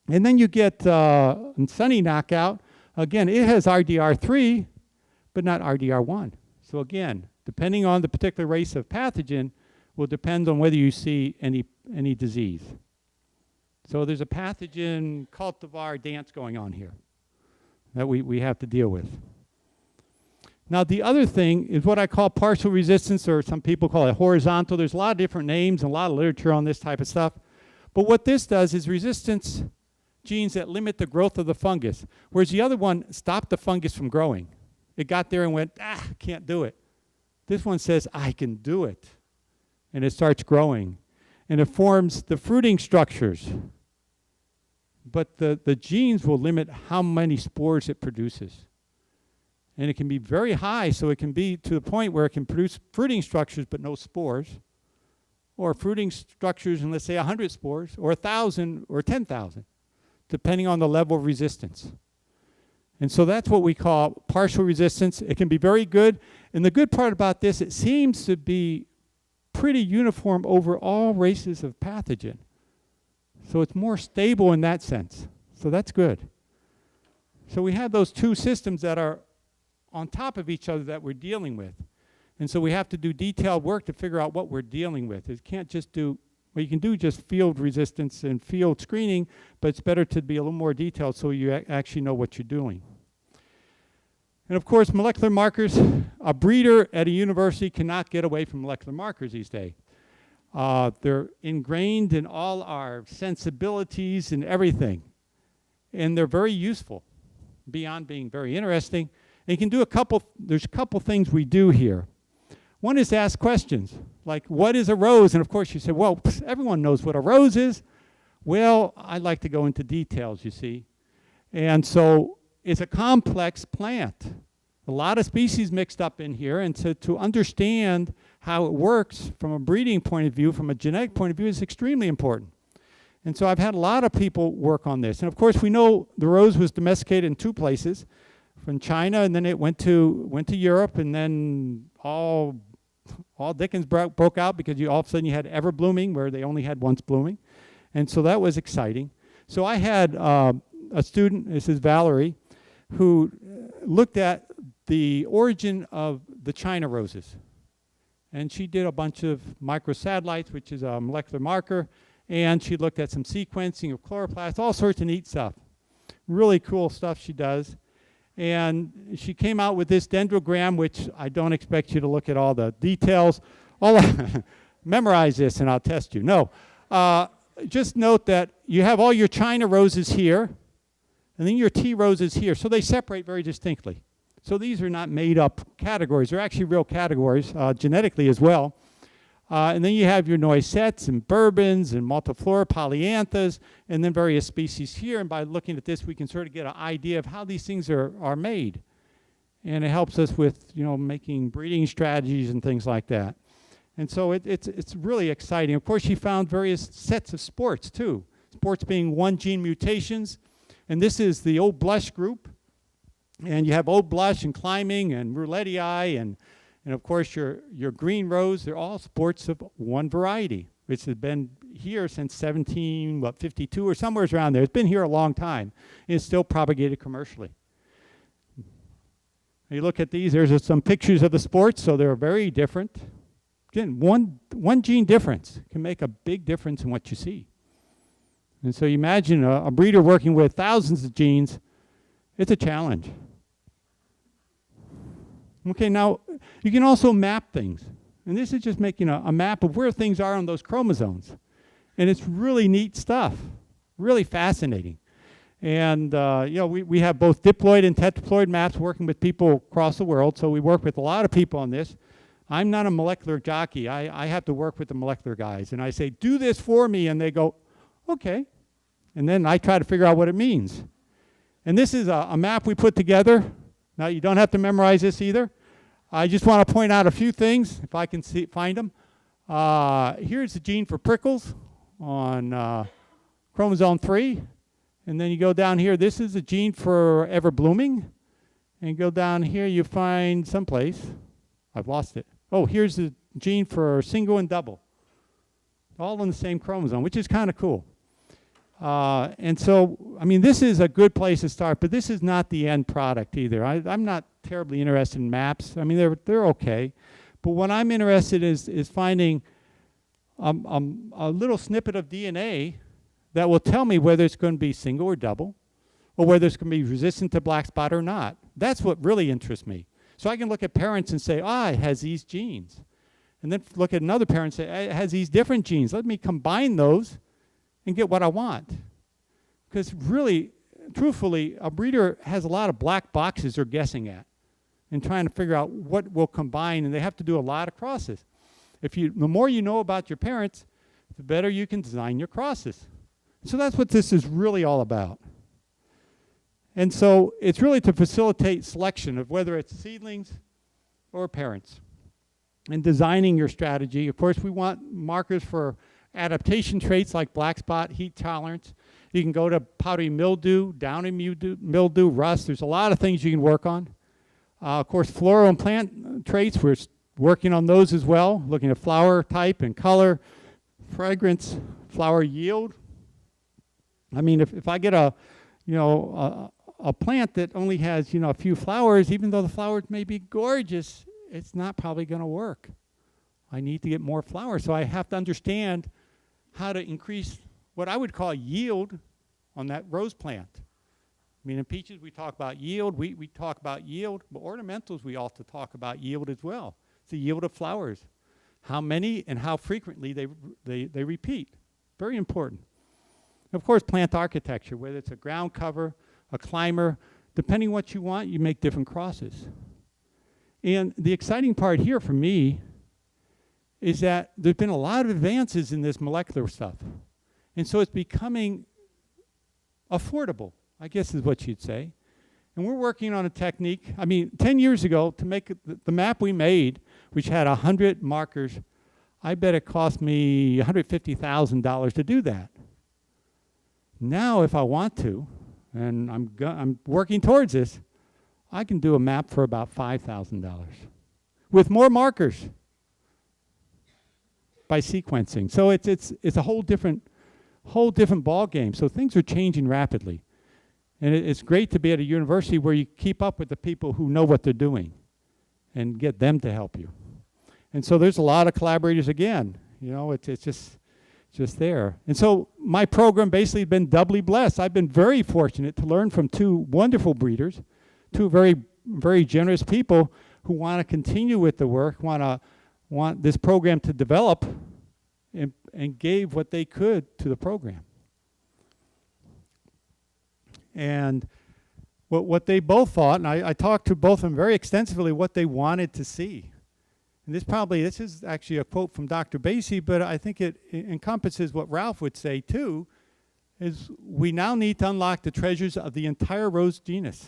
And then you get sunny knockout. Again, it has RDR3, but not RDR1. So again, depending on the particular race of pathogen, will depend on whether you see any disease. So there's a pathogen cultivar dance going on here that we have to deal with. Now the other thing is what I call partial resistance, or some people call it horizontal. There's a lot of different names and a lot of literature on this type of stuff. But what this does is resistance genes that limit the growth of the fungus, whereas the other one stopped the fungus from growing. It got there and went, can't do it. This one says, I can do it. And it starts growing. And it forms the fruiting structures. But the genes will limit how many spores it produces. And it can be very high, so it can be to the point where it can produce fruiting structures but no spores. Or fruiting structures in, let's say, 100 spores, or 1,000, or 10,000. Depending on the level of resistance. And so that's what we call partial resistance. It can be very good, And the good part about this, it seems to be pretty uniform over all races of pathogen. So it's more stable in that sense. So that's good. So we have those two systems that are on top of each other that we're dealing with. And so we have to do detailed work to figure out what we're dealing with. It can't just do, well, you can do just field resistance and field screening, but it's better to be a little more detailed so you actually know what you're doing. And of course, molecular markers, a breeder at a university cannot get away from molecular markers these days. They're ingrained in all our sensibilities and everything. And they're very useful, beyond being very interesting. And you can do there's a couple things we do here. One is to ask questions, like, what is a rose? And of course you say, well, everyone knows what a rose is. Well, I'd like to go into details, you see. And so it's a complex plant. A lot of species mixed up in here, and to understand how it works from a breeding point of view, from a genetic point of view, is extremely important. And so I've had a lot of people work on this. And of course we know the rose was domesticated in two places, from China, and then it went to Europe, and then all Dickens broke out because all of a sudden you had ever blooming where they only had once blooming. And so that was exciting. So I had a student, this is Valerie, who looked at the origin of the China roses. And she did a bunch of microsatellites, which is a molecular marker, and she looked at some sequencing of chloroplasts, all sorts of neat stuff. Really cool stuff she does. And she came out with this dendrogram, which I don't expect you to look at all the details. Memorize this and I'll test you. No, just note that you have all your China roses here, and then your tea roses here. So they separate very distinctly. So these are not made up categories. They're actually real categories, genetically as well. And then you have your noisettes and bourbons and multiflora polyanthas, and then various species here. And by looking at this, we can sort of get an idea of how these things are made. And it helps us with, making breeding strategies and things like that. And so it's really exciting. Of course, she found various sets of sports, too. Sports being one gene mutations. And this is the Old Blush group. And you have Old Blush and climbing and roulettii and of course your green rose. They're all sports of one variety, which has been here since 1752 or somewhere around there. It's been here a long time. And it's still propagated commercially. You look at these, there's some pictures of the sports, so they're very different. Again, one gene difference can make a big difference in what you see. And so you imagine a breeder working with thousands of genes. It's a challenge. Okay, now you can also map things. And this is just making a map of where things are on those chromosomes. And it's really neat stuff, really fascinating. And we have both diploid and tetraploid maps working with people across the world, so we work with a lot of people on this. I'm not a molecular jockey. I have to work with the molecular guys. And I say, do this for me, and they go, okay. And then I try to figure out what it means. And this is a map we put together. Now, you don't have to memorize this either. I just want to point out a few things, if I can find them. Here's the gene for prickles on chromosome 3. And then you go down here. This is a gene for ever blooming. And go down here, you find someplace. I've lost it. Oh, here's the gene for single and double. All on the same chromosome, which is kind of cool. And so, this is a good place to start, but this is not the end product either. I'm not terribly interested in maps. They're okay. But what I'm interested in is finding a little snippet of DNA that will tell me whether it's going to be single or double, or whether it's going to be resistant to black spot or not. That's what really interests me. So I can look at parents and say, it has these genes. And then look at another parent and say, it has these different genes. Let me combine those and get what I want. Because really, truthfully, a breeder has a lot of black boxes they're guessing at and trying to figure out what will combine, and they have to do a lot of crosses. The more you know about your parents, the better you can design your crosses. So that's what this is really all about. And so it's really to facilitate selection of whether it's seedlings or parents. And designing your strategy, of course, we want markers for adaptation traits like black spot, heat tolerance. You can go to powdery mildew, downy mildew, rust. There's a lot of things you can work on. Of course, floral and plant traits, we're working on those as well, looking at flower type and color, fragrance, flower yield. I mean, if I get a plant that only has, a few flowers, even though the flowers may be gorgeous, it's not probably going to work. I need to get more flowers, so I have to understand how to increase what I would call yield on that rose plant. I mean, in peaches, we talk about yield, we talk about yield, but ornamentals, we also talk about yield as well. It's the yield of flowers. How many and how frequently they repeat. Very important. Of course, plant architecture, whether it's a ground cover, a climber, depending what you want, you make different crosses. And the exciting part here for me is that there's been a lot of advances in this molecular stuff. And so it's becoming affordable, I guess is what you'd say. And we're working on a technique. I mean, 10 years ago, to make the map we made, which had 100 markers, I bet it cost me $150,000 to do that. Now, if I want to, and I'm working towards this, I can do a map for about $5,000 with more markers by sequencing. So it's a whole different ball game. So things are changing rapidly. And it's great to be at a university where you keep up with the people who know what they're doing and get them to help you. And so there's a lot of collaborators again. It's just there. And so my program basically has been doubly blessed. I've been very fortunate to learn from two wonderful breeders, two very, very generous people who want to continue with the work, want this program to develop, and gave what they could to the program. And what they both thought, and I talked to both of them very extensively, what they wanted to see. And this is actually a quote from Dr. Basie, but I think it encompasses what Ralph would say too, is we now need to unlock the treasures of the entire rose genus.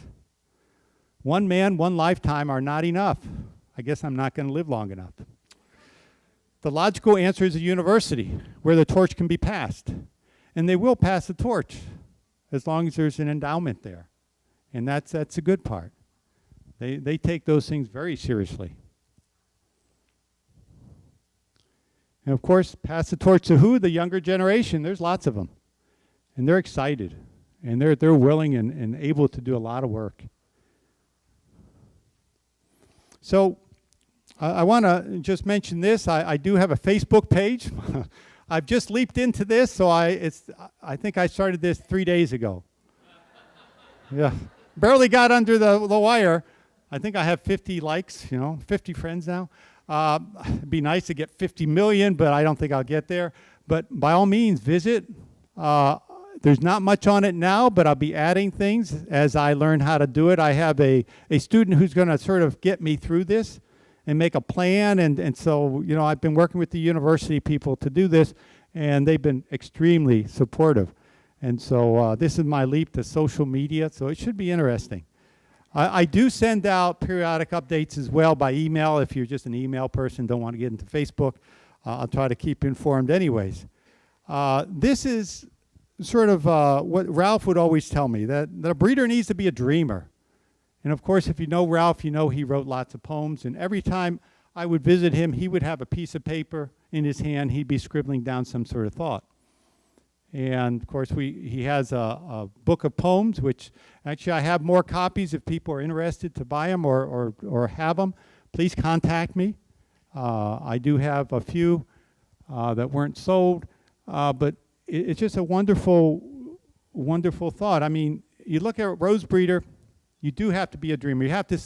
One man, one lifetime are not enough. I guess I'm not going to live long enough. The logical answer is a university where the torch can be passed. And they will pass the torch as long as there's an endowment there. And that's a good part. They take those things very seriously. And of course, pass the torch to who? The younger generation. There's lots of them. And they're excited. And they're willing and able to do a lot of work. So I want to just mention this. I do have a Facebook page. I've just leaped into this, so I think I started this 3 days ago. Yeah, barely got under the wire. I think I have 50 likes, 50 friends now. It'd be nice to get 50 million, but I don't think I'll get there. But by all means, visit. There's not much on it now, but I'll be adding things as I learn how to do it. I have a student who's going to sort of get me through this and make a plan. And so, I've been working with the university people to do this, and they've been extremely supportive. And so this is my leap to social media, so it should be interesting. I do send out periodic updates as well by email. If you're just an email person, don't want to get into Facebook, I'll try to keep informed anyways. This is sort of what Ralph would always tell me, that a breeder needs to be a dreamer. And of course, if you know Ralph, you know he wrote lots of poems. And every time I would visit him, he would have a piece of paper in his hand. He'd be scribbling down some sort of thought. And of course, he has a book of poems, which actually I have more copies if people are interested to buy them or have them. Please contact me. I do have a few that weren't sold, but it's just a wonderful, wonderful thought. I mean, you look at a rose breeder, you do have to be a dreamer. You have to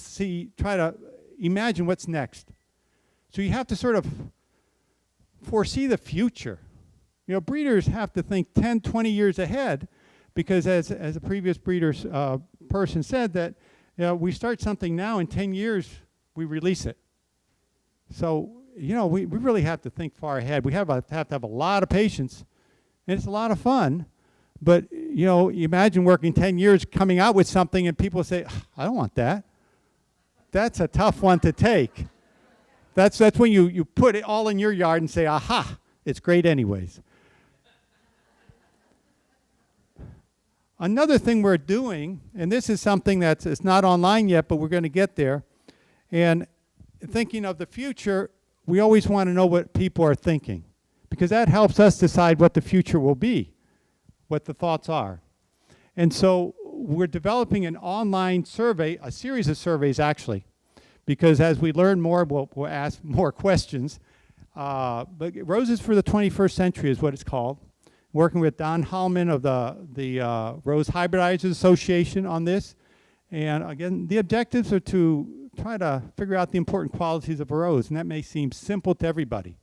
try to imagine what's next. So you have to sort of foresee the future. Breeders have to think 10, 20 years ahead, because as a previous breeder's person said, that we start something now, in 10 years we release it. So we really have to think far ahead. We have to have a lot of patience, and it's a lot of fun. But you imagine working 10 years, coming out with something, and people say, "I don't want that." That's a tough one to take. That's when you put it all in your yard and say, "Aha, it's great anyways." Another thing we're doing, and this is something it's not online yet, but we're going to get there, And thinking of the future, we always want to know what people are thinking, because that helps us decide what the future will be, what the thoughts are. And so we're developing an online survey, a series of surveys actually, because as we learn more, we'll ask more questions. But Roses for the 21st Century is what it's called. Working with Don Hallman of the Rose Hybridizer Association on this. And again, the objectives are to try to figure out the important qualities of a rose, and that may seem simple to everybody.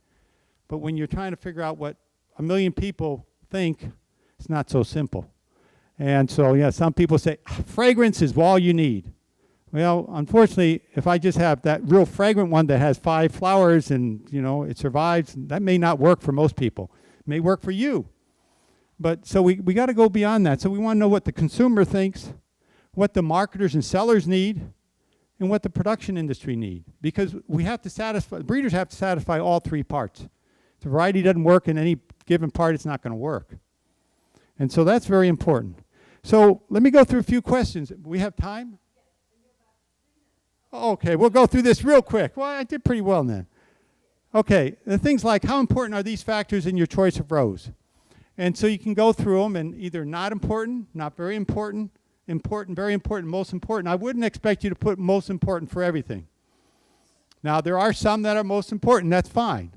But when you're trying to figure out what 1 million people think, it's not so simple. And so, yeah, some people say, fragrance is all you need. Well, unfortunately, if I just have that real fragrant one that has 5 flowers and, you know, it survives, that may not work for most people. It may work for you. But so we got to go beyond that. So we want to know what the consumer thinks, what the marketers and sellers need, and what the production industry need. Because we have to satisfy, breeders have to satisfy all 3 parts. If the variety doesn't work in any given part, it's not going to work. And so that's very important. So let me go through a few questions. We have time? Okay, we'll go through this real quick. Well, I did pretty well then. Okay, the things like how important are these factors in your choice of rose? And so you can go through them and either not important, not very important, important, very important, most important. I wouldn't expect you to put most important for everything. Now, there are some that are most important. That's fine.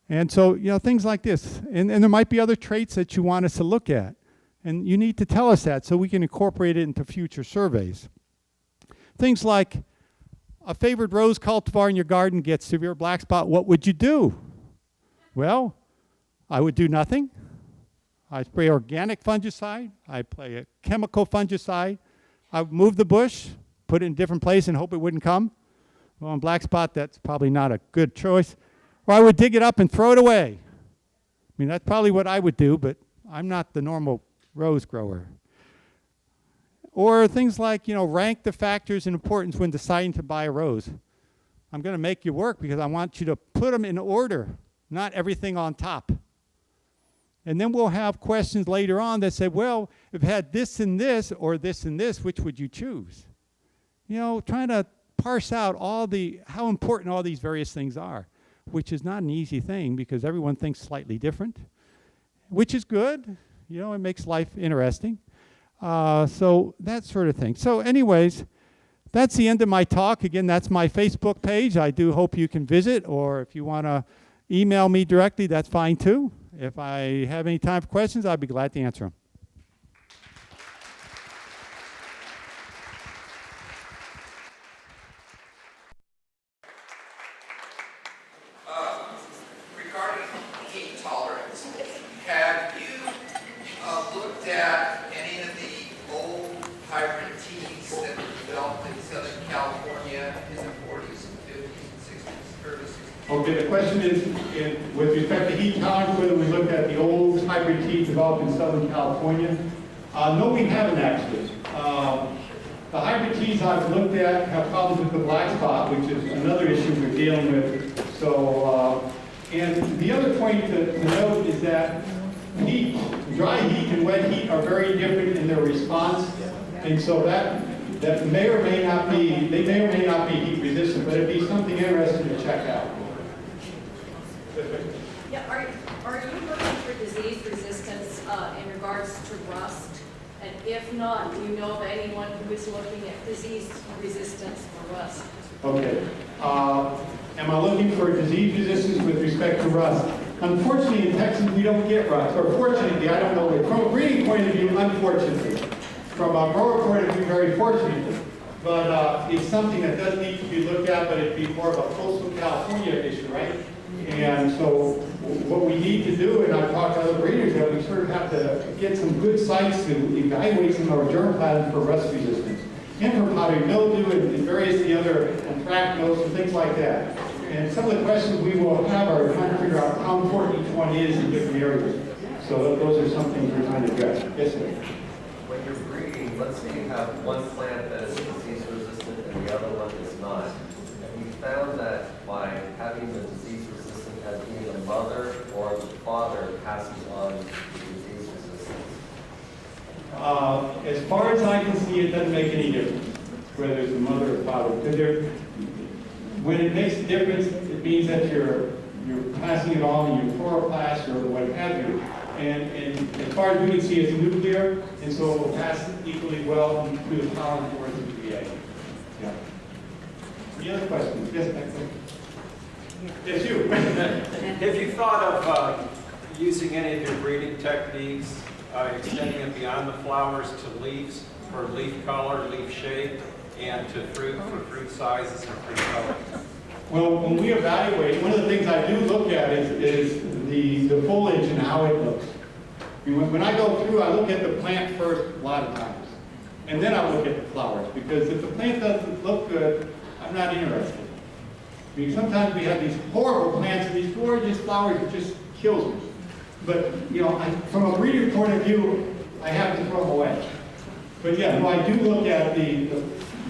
And so, you know, things like this. And there might be other traits that you want us to look at. And you need to tell us that so we can incorporate it into future surveys. Things like a favored rose cultivar in your garden gets severe black spot. What would you do? Well, I would do nothing. I spray organic fungicide. I play a chemical fungicide. I would move the bush, put it in a different place and hope it wouldn't come. Well, on black spot, that's probably not a good choice. Or I would dig it up and throw it away. I mean, that's probably what I would do, but I'm not the normal rose grower. Or things like, you know, rank the factors in importance when deciding to buy a rose. I'm going to make you work because I want you to put them in order, not everything on top. And then we'll have questions later on that say, well, if it had this and this, or this and this, which would you choose? You know, trying to parse out how important all these various things are, which is not an easy thing because everyone thinks slightly different, which is good. You know, it makes life interesting. So that sort of thing. So anyways, that's the end of my talk. Again, that's my Facebook page. I do hope you can visit, or if you want to email me directly, that's fine too. If I have any time for questions, I'd be glad to answer them. Regarding heat tolerance, have you looked at any of the old hybrid teas that were developed in Southern California in the 40s and 50s and 60s, early 60s? Okay, the question is, with respect to heat tolerance, whether we looked at the old hybrid tea developed in Southern California. No, we haven't actually. The hybrid teas I've looked at have problems with the black spot, which is another issue we're dealing with. So, and the other point to note is that heat, dry heat and wet heat are very different in their response. And so that may or may not be, they may or may not be heat resistant, but it'd be something interesting to check out. Yeah, are you looking for disease resistance in regards to rust? And if not, do you know of anyone who is looking at disease resistance for rust? Okay. Am I looking for disease resistance with respect to rust? Unfortunately, in Texas, we don't get rust. Or fortunately, I don't know. From a breeding point of view, unfortunately. From a grower point of view, very fortunately. But it's something that does need to be looked at, but it'd be more of a coastal California issue, right? And so what we need to do, and I've talked to other breeders, that we sort of have to get some good sites to evaluate some of our germplasm for rust resistance. And for powdery mildew and various of the other anthracnose and things like that. And some of the questions we will have are trying to figure out how important each one is in different areas. So those are some things we're trying to address. Yes, sir? When you're breeding, let's say you have one plant that is disease resistant and the other one is not. Have you found that by having the disease resistant as being the mother or the father passes on the disease resistance? As far as I can see, it doesn't make any difference whether it's the mother or father. Because when it makes a difference, it means that you're passing it on in your chloroplast or what have you. And as far as we can see, it's nuclear, and so it will pass equally well through the pollen pores of the egg. Yeah. Any other questions? Yes, back there. Yes, you. Have you thought of using any of your breeding techniques, extending it beyond the flowers to leaves, for leaf color, leaf shape, and to fruit, for fruit sizes and fruit color? Well, when we evaluate, one of the things I do look at is the foliage and how it looks. I mean, when I go through, I look at the plant first a lot of times. And then I look at the flowers, because if the plant doesn't look good, I'm not interested. I mean, sometimes we have these horrible plants and these gorgeous flowers, it just kills me. But, you know, from a breeder point of view, I have to throw them away. But yeah, no, I do look at the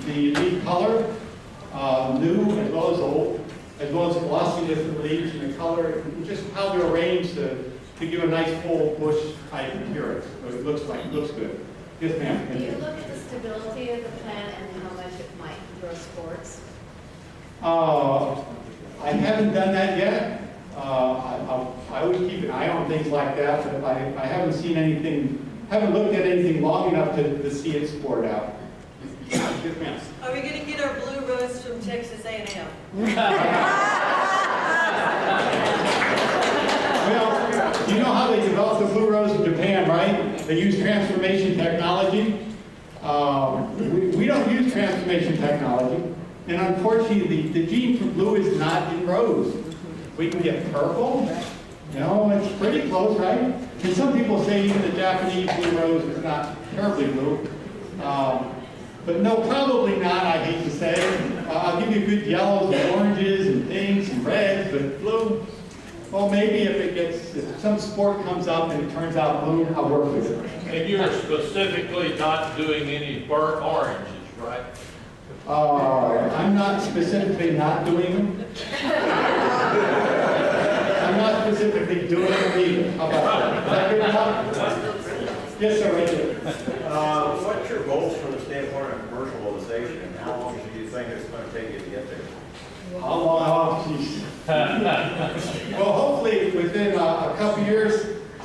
leaf color, new as well as old, as well as the glossiness of the leaves and the color, and just how they're arranged to give a nice full bush type appearance. So it looks good. Yes, ma'am. Do you look at the stability of the plant and how much it might throw spores? I haven't done that yet. I always keep an eye on things like that, but I haven't seen anything, haven't looked at anything long enough to see it spored out. Yes, ma'am. Are we going to get our blue rose from Texas A&M? Well, you know how they developed the blue rose in Japan, right? They use transformation technology. We don't use transformation technology. And unfortunately, the gene for blue is not in rose. We can get purple. You know, it's pretty close, right? And some people say even the Japanese blue rose is not terribly blue. But no, probably not, I hate to say. I'll give you good yellows and oranges and pinks and reds, but blue, well, maybe if some sport comes up and it turns out blue, I'll work with it. And you're specifically not doing any burnt oranges, right? I'm not specifically not doing them. I'm not specifically doing them either. How about that? Is that good enough? Yes, sir, right there. What's your goals from the standpoint of commercialization? How long do you think it's going to take you to get there? How long? Oh, geez. Well, hopefully within a couple years,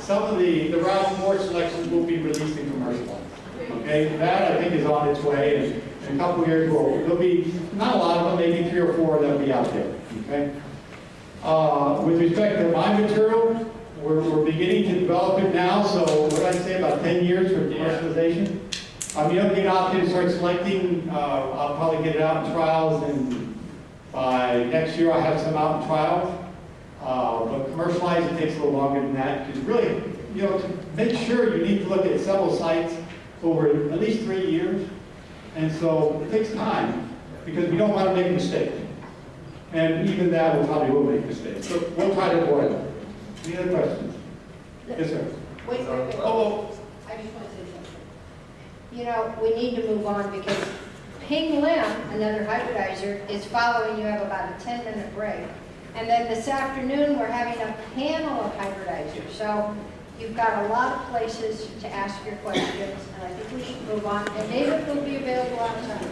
some of the route 4 selections will be released and commercialized. Okay, that I think is on its way. And in a couple of years, there'll be not a lot of them, maybe 3 or 4 that'll be out there. Okay. With respect to my material, we're beginning to develop it now. So what did I say, about 10 years for commercialization? You don't get out there and start selecting. I'll probably get it out in trials, and by next year I'll have some out in trials. But commercialize, it takes a little longer than that. Because really, you know, to make sure, you need to look at several sites over at least 3 years. And so it takes time, because we don't want to make a mistake. And even that, we probably will make mistakes. So we'll try to avoid it. Any other questions? Yes, sir. Wait. Oh, I just want to say something. You know, we need to move on because Ping Lim, another hybridizer, is following. You have about a 10-minute break. And then this afternoon, we're having a panel of hybridizers. So you've got a lot of places to ask your questions, and I think we should move on. And David will be available outside.